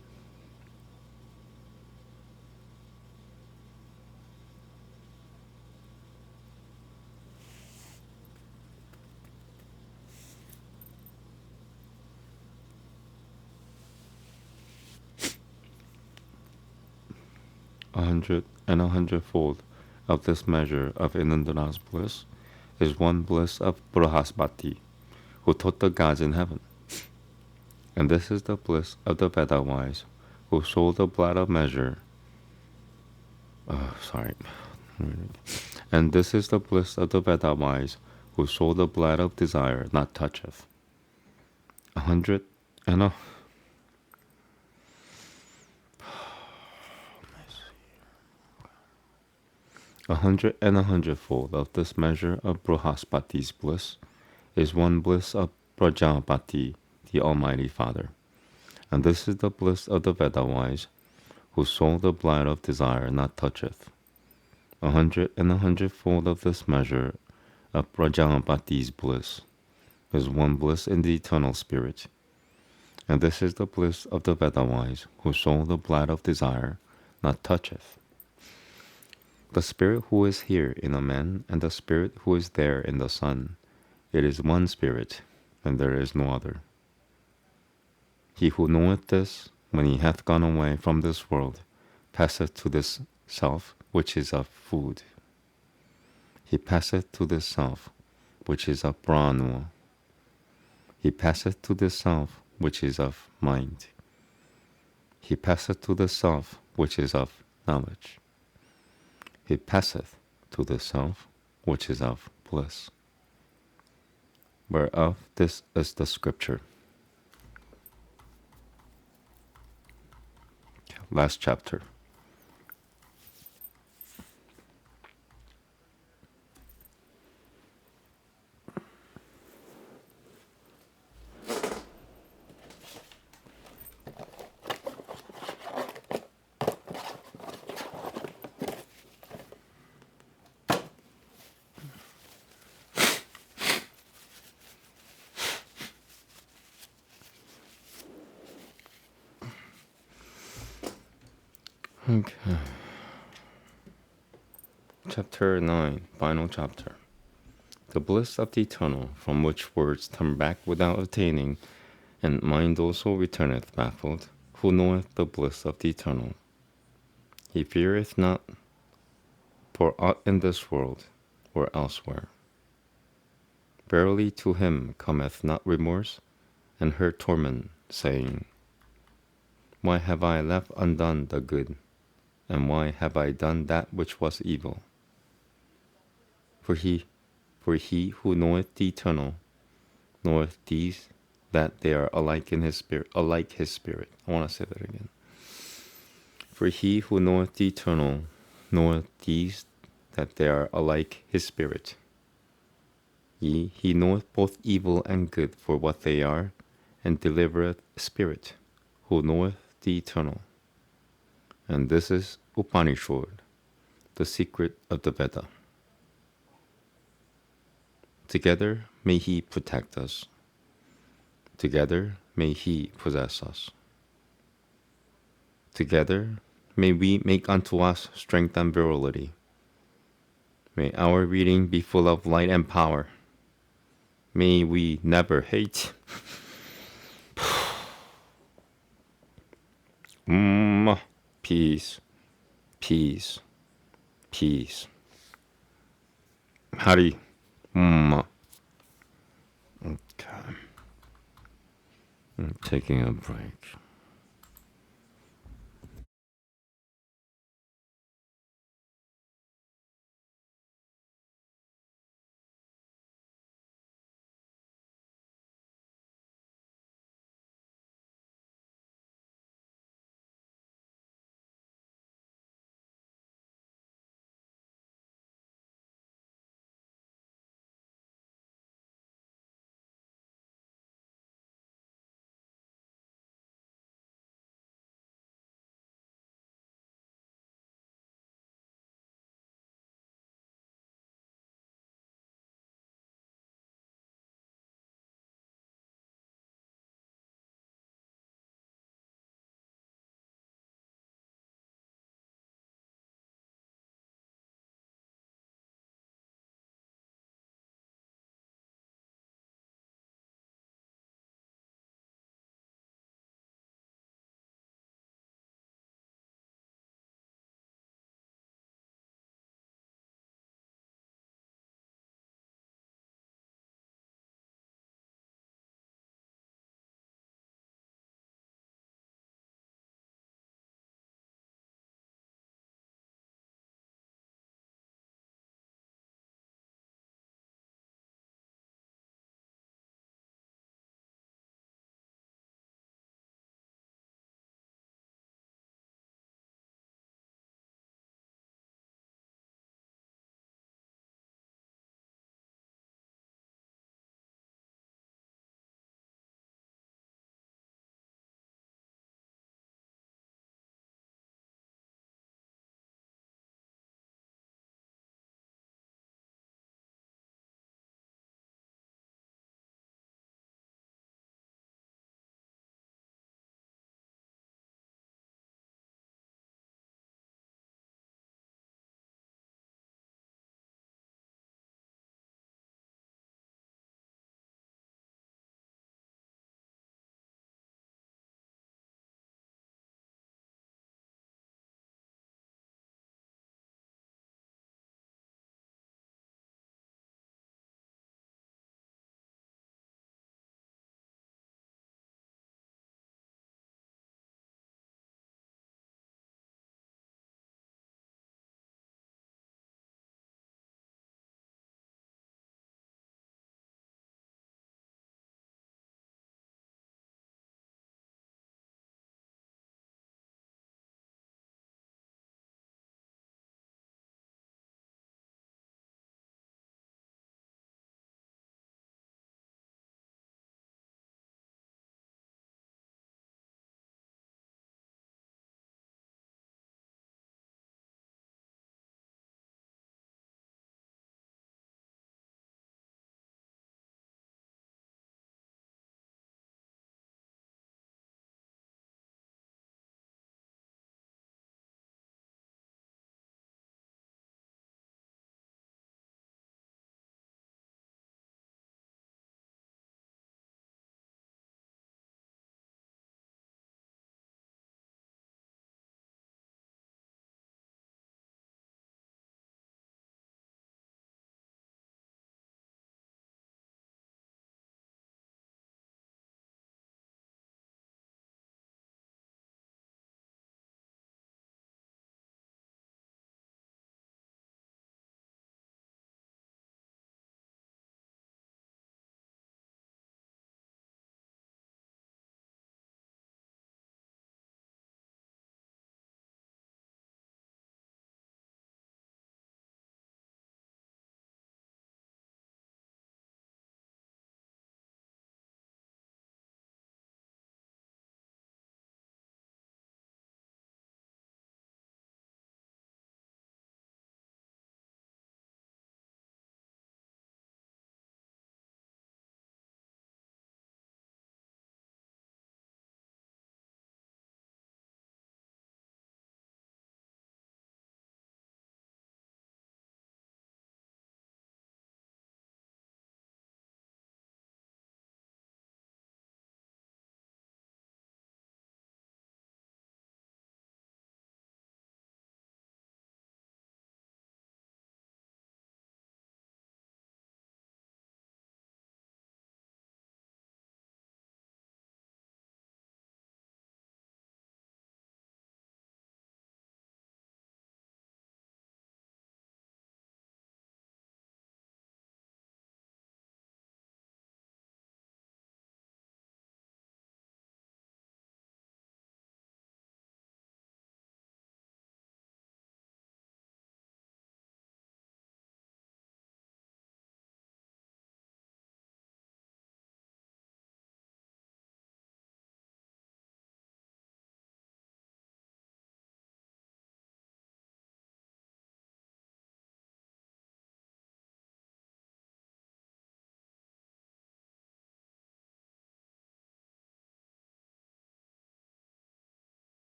Speaker 1: 100 and 100-fold of this measure of Inandra's bliss is one bliss of Brahaspati, who taught the gods in heaven. And this is the bliss of the Veda wise, who sold the blood of measure. And this is the bliss of the Veda wise, who sold the blood of desire not toucheth. 100 and 100 and 100-fold of this measure of Brahaspati's bliss is one bliss of Prajapati, the Almighty Father. And this is the bliss of the Veda wise, whose soul the blight of desire not toucheth. 100 and 100-fold of this measure of Prajapati's bliss is one bliss in the eternal spirit. And this is the bliss of the Veda wise, whose soul the blight of desire not toucheth. The spirit who is here in a man, and the spirit who is there in the sun, it is one spirit, and there is no other. He who knoweth this, when he hath gone away from this world, passeth to this self which is of food. He passeth to this self which is of Brahma. He passeth to this self which is of mind. He passeth to the self which is of knowledge. He passeth to the self which is of bliss. Whereof this is the scripture. Last chapter. Okay. Chapter 9, final chapter. The bliss of the eternal, from which words turn back without attaining, and mind also returneth baffled, who knoweth the bliss of the eternal. He feareth not for aught in this world or elsewhere. Verily to him cometh not remorse, and her torment, saying, why have I left undone the good, and why have I done that which was evil? For he who knoweth the eternal knoweth these, that they are alike in his spirit, alike his spirit. I want to say that again. For he who knoweth the eternal knoweth these, that they are alike his spirit. He knoweth both evil and good for what they are, and delivereth spirit, who knoweth the eternal. And this is Upanishad, the secret of the Veda. Together may he protect us. Together may he possess us. Together may we make unto us strength and virility. May our reading be full of light and power. May we never hate. Peace, peace, peace. Hari. Okay. I'm taking a break.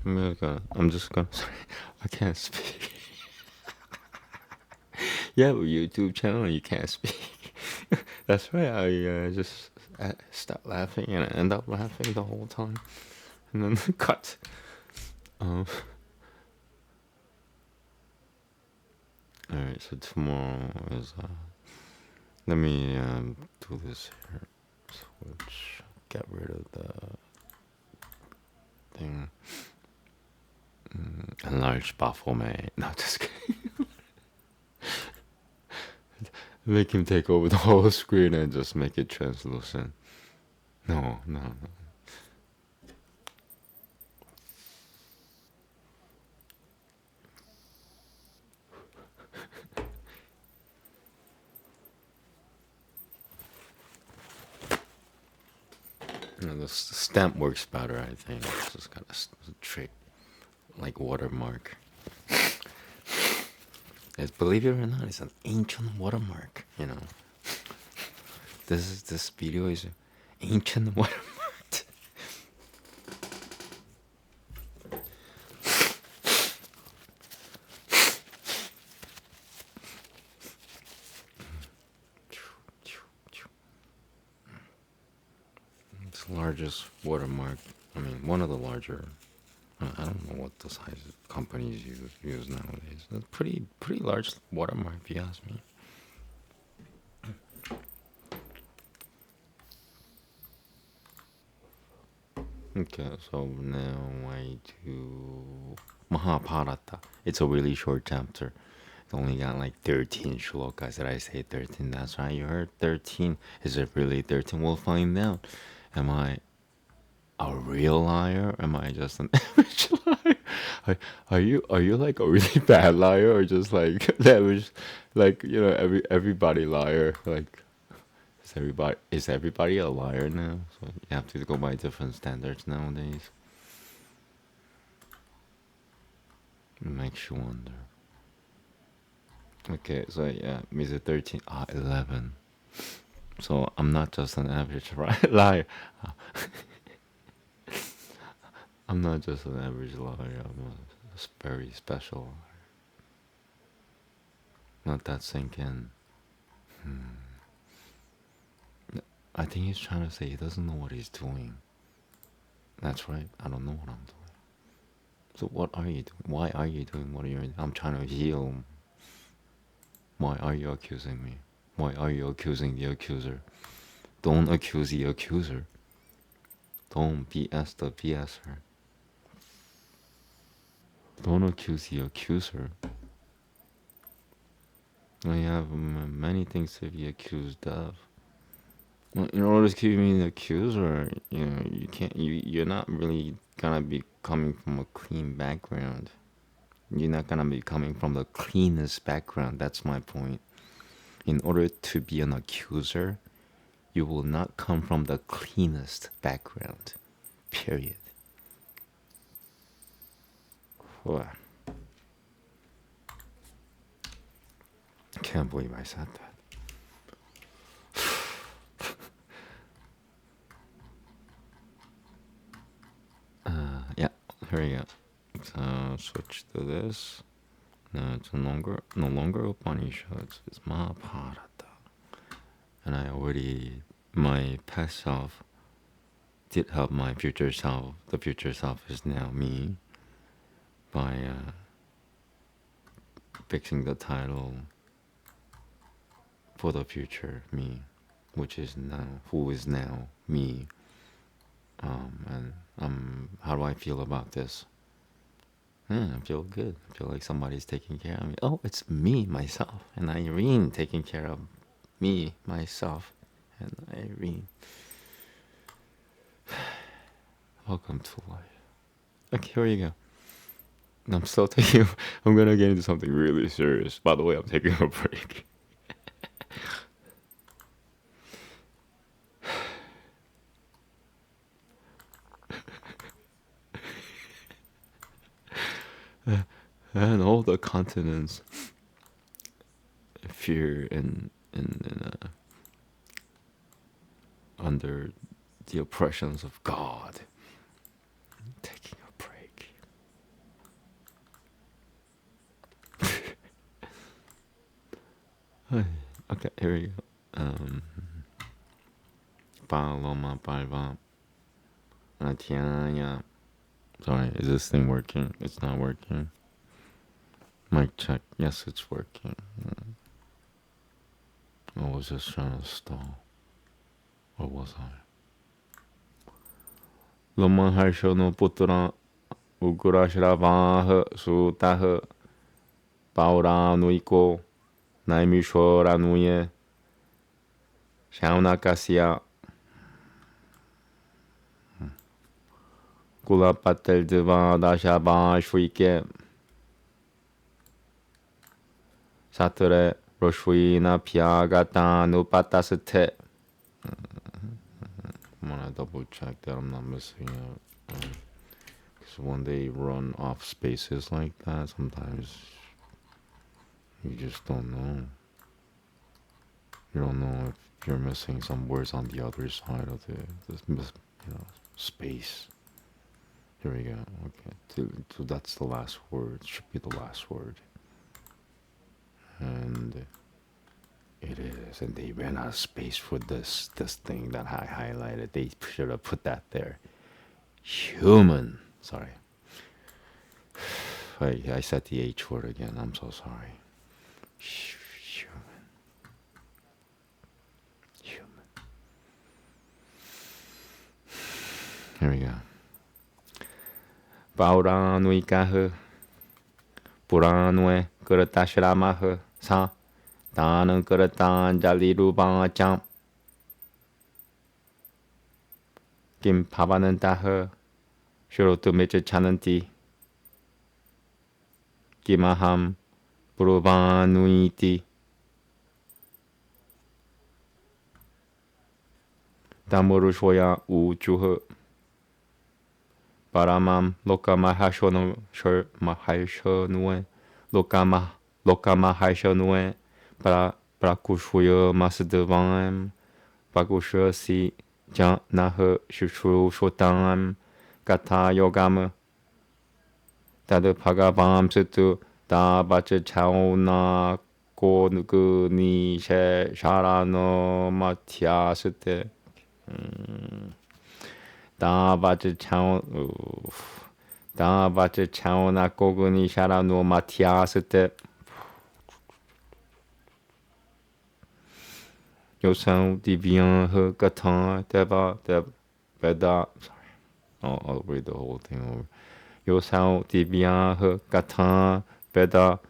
Speaker 1: I'm just gonna. Sorry, I can't speak. You have a YouTube channel, you can't speak. That's right. I just start laughing and I end up laughing the whole time, and then cut. Um, all right. So tomorrow is. Let me do this here. Switch. Get rid of the thing. Enlarge Baphomet. No, just kidding. Make him take over the whole screen and just make it translucent. No, no, no. You know, the stamp works better, I think. It's just got a trick, like watermark. Believe it or not, it's an ancient watermark. You know, this video is an ancient watermark. It's the largest watermark. I mean, one of the larger. I don't know what the size of companies use nowadays. It's pretty large watermark, if you ask me. Okay, so now I do Mahabharata. It's a really short chapter. It's only got like 13 shlokas. Did I say 13? That's right, you heard 13. Is it really 13? We'll find out. Am I a real liar? Am I just an average liar? Are you like a really bad liar, or just like average, like, you know, everybody liar? Like, is everybody a liar now? So you have to go by different standards nowadays. It makes you wonder. Okay, so yeah, is it 13? 11. So I'm not just an average liar. I'm not just an average liar. I'm a very special liar. Let that sink in. I think he's trying to say he doesn't know what he's doing. That's right. I don't know what I'm doing. So what are you doing? Why are you doing what you're doing? I'm trying to heal. Why are you accusing me? Why are you accusing the accuser? Don't accuse the accuser. Don't BS the BSer. Don't accuse the accuser. I have many things to be accused of. Well, in order to keep me the accuser, you know, you can't. You're not really gonna be coming from a clean background. You're not gonna be coming from the cleanest background. That's my point. In order to be an accuser, you will not come from the cleanest background. Period. Wow. Can't believe I said that. Yeah, here we go. So switch to this. No, it's no longer Upanishads. It's Mahabharata. And I already, my past self did help my future self. The future self is now me by fixing the title for the future me, which is now, who is now me. And how do I feel about this? I feel good. I feel like somebody's taking care of me. Oh, it's me, myself, and Irene taking care of me, myself, and Irene. Welcome to life. Okay, here you go. I'm still taking. I'm gonna get into something really serious. By the way, I'm taking a break. And all the continents fear and under the oppressions of God. Taking a break. Okay, here we go. Paloma palva. Atianya. Sorry, is this thing working? It's not working. Mic check. Yes, it's working. I was just trying to stall. Or was I? Loma harsho no putra ugrashravah sutah pauranuiko naimishораnuye shaunakasya kulapatel devadashaba shvike Sature Roshvina Pyagata Nupatasate. I'm gonna double check that I'm not missing out. Because when they run off spaces like that, sometimes you just don't know. You don't know if you're missing some words on the other side of the space. Here we go. Okay, so that's the last word. Should be the last word. And it is, and they ran out of space for this thing that I highlighted. They should have put that there. Human. Sorry. I said the H word again. I'm so sorry. Human. Here we go. Pauranuikahu Puranue Kuratashramah Sa Tanang Kuratan Jalirubacham Kim Pavanantaha Shurotu Mecha Chananti Kimaham Puruvanuiti Tamurushwaya Uchuha Paramam Lokamahashonu Mahashonue Lokamahashonue Prakushwaya Masadavim Pakushya Si Janah Shushu Shotam Kata Yogam Tad Pagavam Situ Da Bacha Chauna Koguni Sharano Matyasute Da Bacha Chauna Koguni Sharano Matyasute Yosau Divyan Gatan Deva Veda. Sorry, I'll read the whole thing over. Yosau Divyan Gatan Veda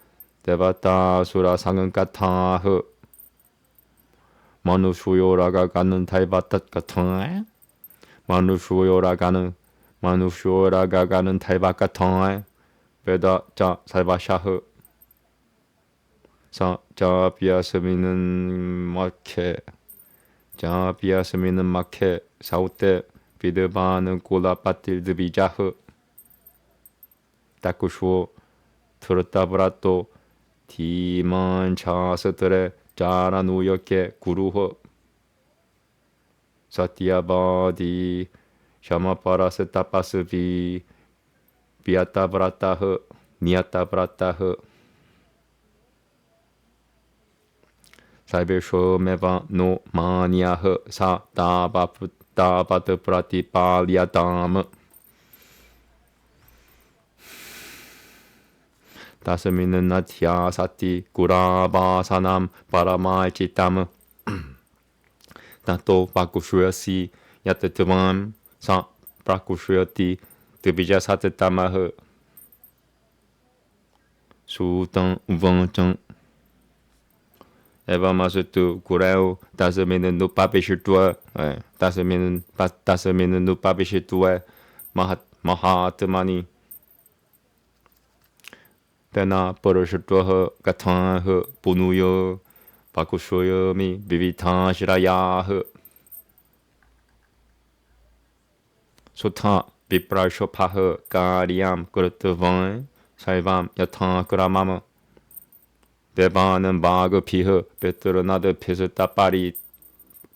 Speaker 1: Devata Sura Sangan Gatan Manushuyoraga Ganan Taibatat Gatan Manushuyoraga Ganan Taibat Gatan Veda Ja Salvashah Sa Jabiasaminan Make Saute Videban Kula Patil de Bijah Takushu Turtabrato Timan Chasetre Jaranuyoke Guruho Satyabadi Shamaparasetapasavi Biatabrataha Niatabrataha Saibesho Meva no Maniah Sa Dabat Pratipaliadam Dasamina Natya Sati Guravasanam Paramaichitam Tato Pakushuyasi Yatatavam Sa Prakushuyati Tibijasatatamah Sutan Uvantan Eva Masutu Kureo Dasamina Nupabishitua Dasamina Nupabishitua Mahatmani Tena Purushatvaha Gatanaha Punuya Pakushoyami Vivitashirayah Sutta Viprashopaha Karyam Kurutavan Saivam Yatankuramama Devanam Baga Piha Petranada Pisatapari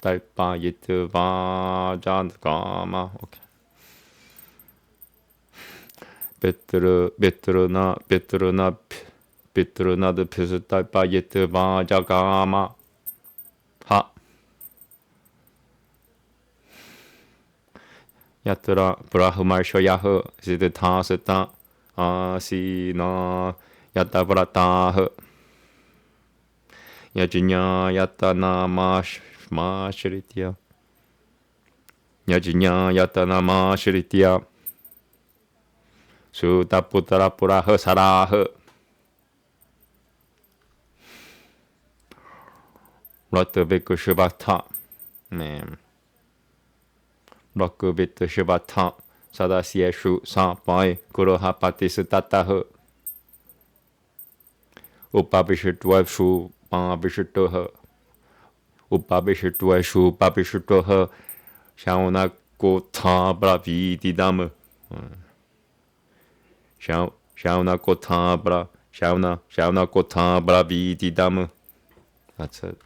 Speaker 1: Talpa Yitavajantgama. Okay. Betrana Pitrunad Pisutapayet Vajagama Ha Yatra Brahmarshayaha Siddhasata Asina Yata Vrataha Yajinya Yatana Mashritya Yajinya Yatana Mashritya Sutaputra Puraha Saraha Ratavika Shivata Man Rakavita Shivata Sadasyeshu Sapai Kuroha Patisatataha Upabhishitwashu Pabhishitoha Upabhishitwashu Pabhishitoha Shauna Kota Braviti Dama Shauna Kota Bra Shauna Kota Braviti Dama. That's it.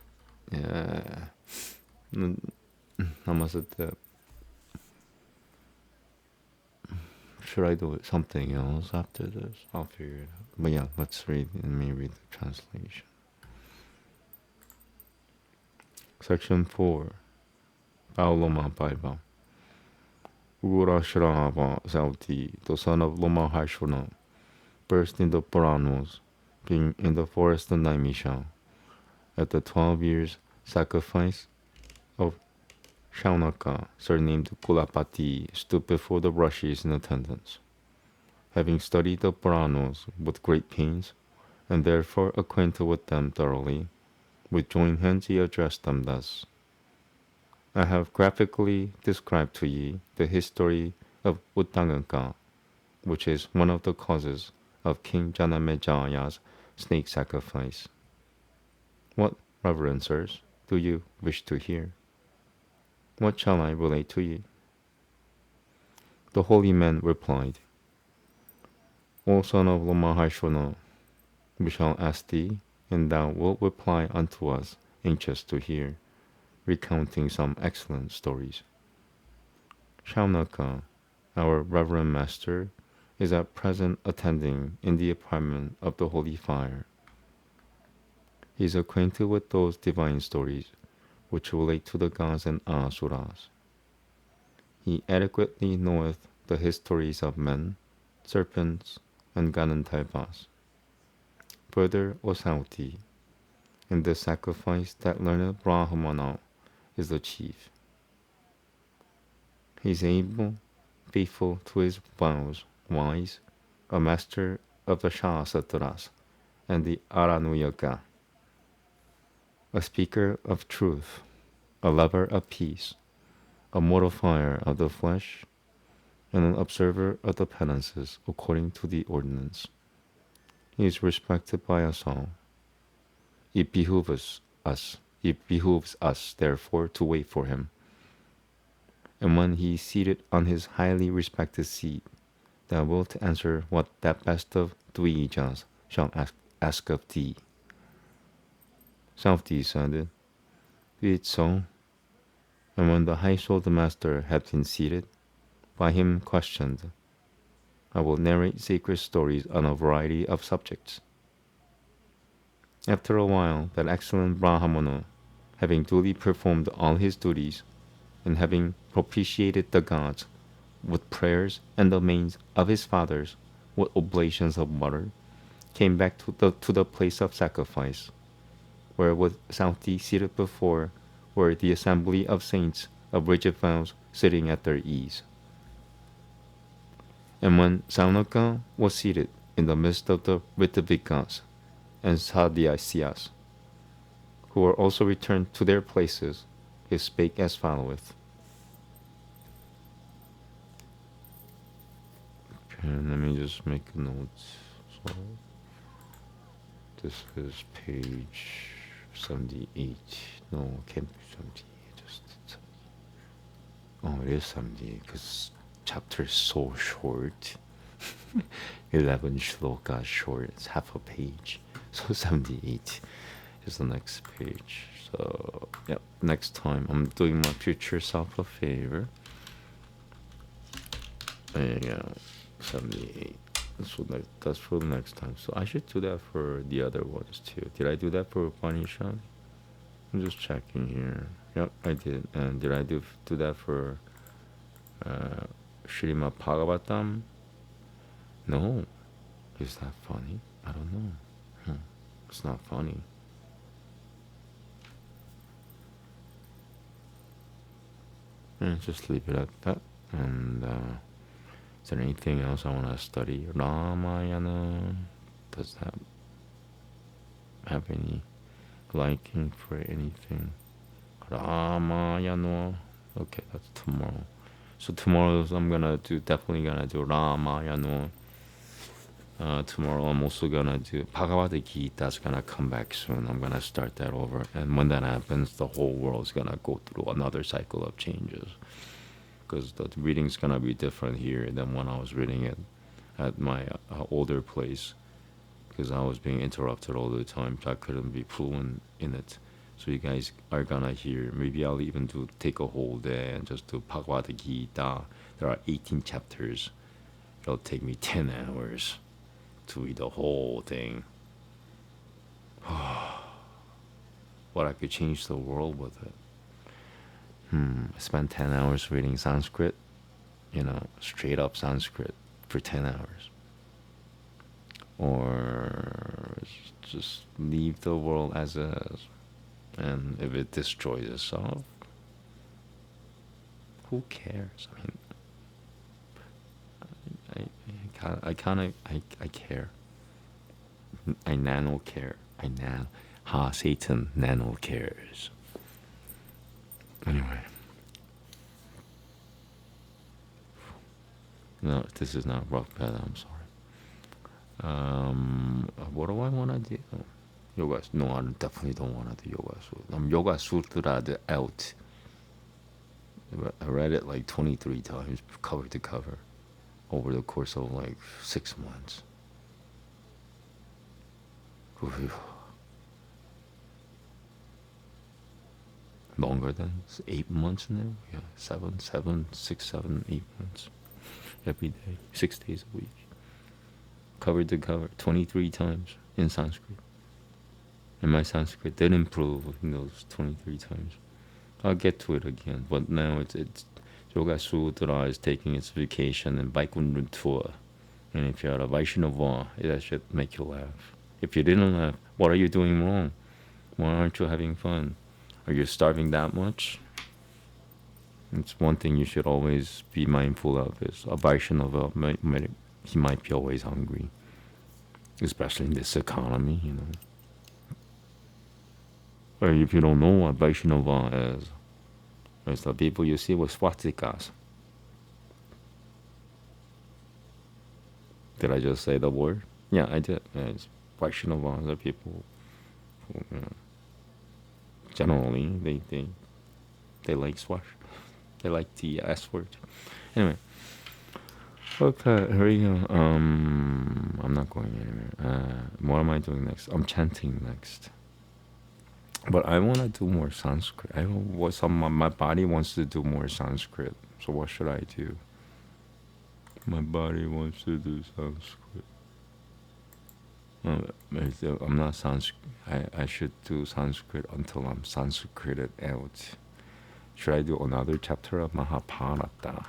Speaker 1: Yeah. Should I do something else after this? I'll figure it out. But yeah, let's read and maybe the translation. Section 4. Pauloma Paiva. Urashrava Sauti, the son of Loma Harshvana, burst in the Puranas, being in the forest of Naimisha, at the 12 years sacrifice of Shaunaka, surnamed Kulapati, stood before the Rishis in attendance. Having studied the Puranas with great pains, and therefore acquainted with them thoroughly, with joined hands he addressed them thus. I have graphically described to ye the history of Uttanganka, which is one of the causes of King Janamejaya's snake sacrifice. What, reverencers, do you wish to hear? What shall I relate to ye? The holy man replied, O son of Lamaharshvana, we shall ask thee, and thou wilt reply unto us, anxious to hear, recounting some excellent stories. Shaunaka, our reverend master, is at present attending in the apartment of the holy fire. He is acquainted with those divine stories which relate to the gods and asuras. He adequately knoweth the histories of men, serpents, and Ganandharvas. Further, O Sauti, in the sacrifice that learned Brahmana is the chief. He is able, faithful to his vows, wise, a master of the Shastras and the Aranuyaga, a speaker of truth, a lover of peace, a mortifier of the flesh, and an observer of the penances according to the ordinance. He is respected by us all. It behooves us, therefore, to wait for him. And when he is seated on his highly respected seat, thou wilt answer what that best of Dvijas shall ask of thee. Sauti said, Be it so. And when the high-souled master had been seated, by him questioned, I will narrate sacred stories on a variety of subjects. After a while, that excellent Brahmana, having duly performed all his duties, and having propitiated the gods with prayers and the manes of his fathers with oblations of water, came back to the place of sacrifice, where with Sauti seated before were the assembly of saints of rigid vows sitting at their ease. And when Saunaka was seated in the midst of the Ritavikas and Sadhyasyas, who were also returned to their places, he spake as followeth. And let me just make a note. So this is page 78. No, it can't be 78. Just 70. Oh, it is 78 because chapter is so short. 11 shlokas short. It's half a page. So 78 is the next page. So yep, next time I'm doing my future self a favor. There you go. 78. that's for the next time. So I should do that for the other ones too. Did I do that for Upanishad? I'm just checking here. Yep, I did. And did I do that for uh, Srimad Bhagavatam? No. Is that funny? I don't know. It's not funny. And just leave it at that. And is there anything else I want to study? Ramayana. Does that have any liking for anything? Ramayana. Okay, that's tomorrow. So tomorrow I'm definitely gonna do Ramayana. Tomorrow I'm also gonna do Bhagavad Gita. That's gonna come back soon. I'm gonna start that over, and when that happens, the whole world's gonna go through another cycle of changes. Because the reading's gonna be different here than when I was reading it at my older place. Because I was being interrupted all the time, so I couldn't be fluent in it. So you guys are gonna hear. Maybe I'll even take a whole day and just do Bhagavad Gita. There are 18 chapters. It'll take me 10 hours to read the whole thing. But I could change the world with it. I spent 10 hours reading Sanskrit, straight up Sanskrit for 10 hours. Or just leave the world as is. And if it destroys itself, who cares? I care. I nano care. Satan nano cares. Anyway. No, this is not rock bed, I'm sorry. What do I want to do? Yoga. No, I definitely don't want to do Yoga Sutra. Yoga Sutra out. I read it like 23 times, cover to cover, over the course of like 6 months. Longer than 8 months now? Yeah, 6, 7, 8 months. Every day, 6 days a week. Cover to cover, 23 times in Sanskrit. And my Sanskrit did improve in those 23 times. I'll get to it again, but now it's Yoga Sutra is taking its vacation in Vaikunth tour. And if you're a Vaishnava, that should make you laugh. If you didn't laugh, what are you doing wrong? Why aren't you having fun? Are you starving that much? It's one thing you should always be mindful of is a Vaishnava, he might be always hungry. Especially in this economy, Or if you don't know what Vaishnava is, it's the people you see with swastikas. Did I just say the word? Yeah, I did. It's Vaishnava, the people who, generally, they like swash. They like the S word. Anyway. Okay, here we go. I'm not going anywhere. What am I doing next? I'm chanting next. But I want to do more Sanskrit. My body wants to do more Sanskrit. So what should I do? My body wants to do Sanskrit. I'm not Sanskrit. I should do Sanskrit until I'm Sanskrited out. Should I do another chapter of Mahabharata?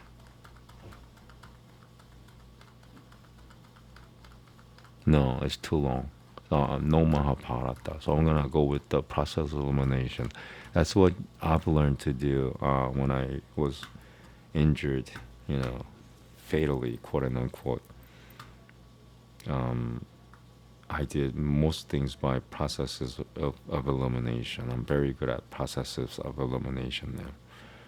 Speaker 1: No, it's too long. No Mahabharata. So I'm going to go with the process of elimination. That's what I've learned to do when I was injured, fatally, quote unquote. I did most things by processes of elimination. I'm very good at processes of elimination now.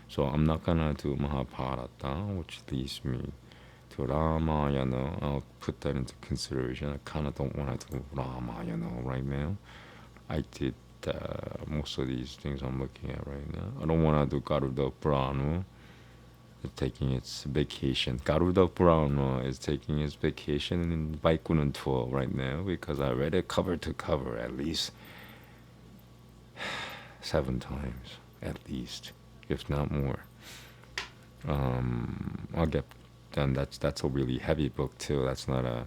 Speaker 1: So I'm not going to do Mahabharata, which leads me to Ramayana. I'll put that into consideration. I kind of don't want to do Ramayana right now. I did most of these things I'm looking at right now. I don't want to do Garuda Purana. It's taking its vacation. Garuda Purana is taking its vacation in Vaikunth tour right now because I read it cover to cover at least 7 times, at least, if not more. I'll get then that's a really heavy book too. That's not a,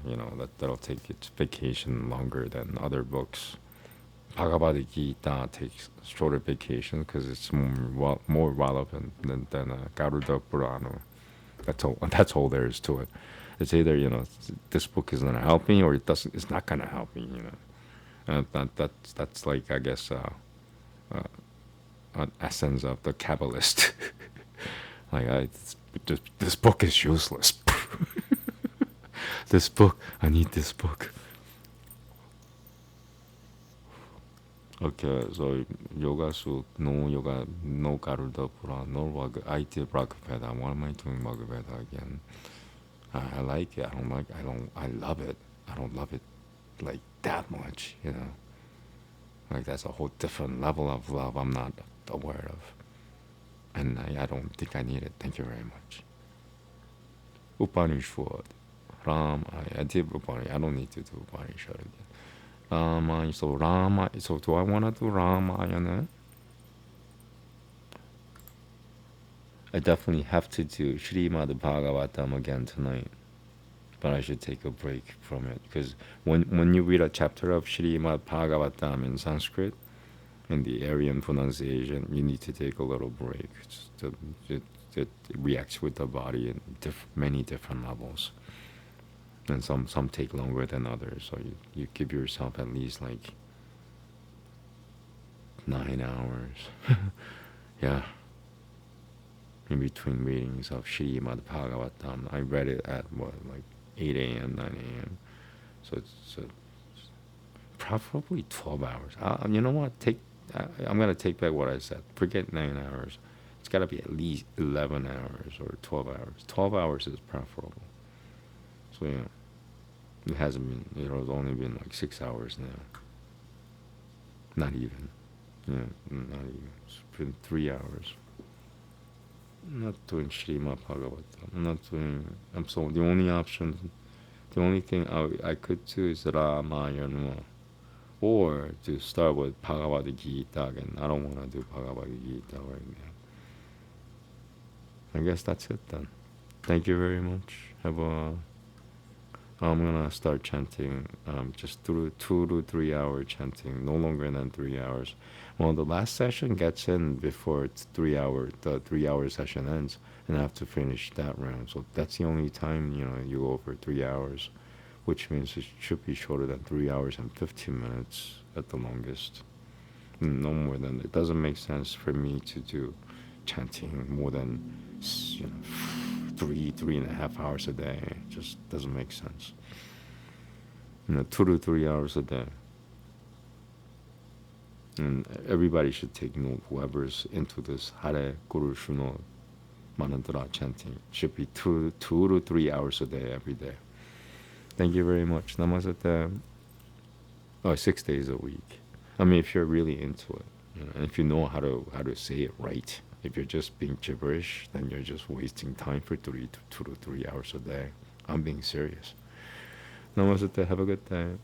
Speaker 1: that'll take its vacation longer than other books. Bhagavad Gita takes shorter vacation because it's more relevant than Garuda Purana. That's all there is to it. It's either, this book is gonna help me or it doesn't. It's not gonna help me. And that's like, I guess, an essence of the Kabbalist. Like, this book is useless. This book, I need this book. Okay, so yoga suit, no yoga, no Garuda Purana, no IT Veda. Why am I doing Veda again? I like it. I love it. I don't love it like that much, Like, that's a whole different level of love I'm not aware of. And I don't think I need it. Thank you very much. Upanishad. Ram, I did Upanishad. I don't need to do Upanishad again. So do I want to do Ramayana? I definitely have to do Srimad Bhagavatam again tonight. But I should take a break from it. Because when you read a chapter of Srimad Bhagavatam in Sanskrit, in the Aryan pronunciation, you need to take a little break. It reacts with the body in many different levels. And some take longer than others. So you give yourself at least like 9 hours. Yeah. In between readings of Srimad Bhagavatam. I read it at like 8 a.m., 9 a.m. So it's probably 12 hours. You know what? I'm going to take back what I said. Forget 9 hours. It's got to be at least 11 hours or 12 hours. 12 hours is preferable. So, yeah. It hasn't been, it's only been like 6 hours now. Not even. Yeah, not even. It's been 3 hours. I'm not doing Srimad Bhagavatam. So the only thing I could do is Ramayana. Or to start with Bhagavad Gita again. I don't want to do Bhagavad Gita right now. I guess that's it then. Thank you very much. I'm gonna start chanting just 2 to 3 hour chanting, no longer than 3 hours. Well, the last session gets in before the 3 hour session ends, and I have to finish that round. So that's the only time you go over 3 hours, which means it should be shorter than 3 hours and 15 minutes at the longest. No more than. It doesn't make sense for me to do chanting more than 3.5 hours a day. It just doesn't make sense. 2 to 3 hours a day. And everybody should take note. Whoever's into this Hare Guru Shuno Manandra chanting should be 2 to 3 hours a day every day. Thank you very much. Namaste. 6 days a week. I mean, if you're really into it, and if you know how to say it right. If you're just being gibberish, then you're just wasting time for 2 to 3 hours a day. I'm being serious. Namaste. Have a good day.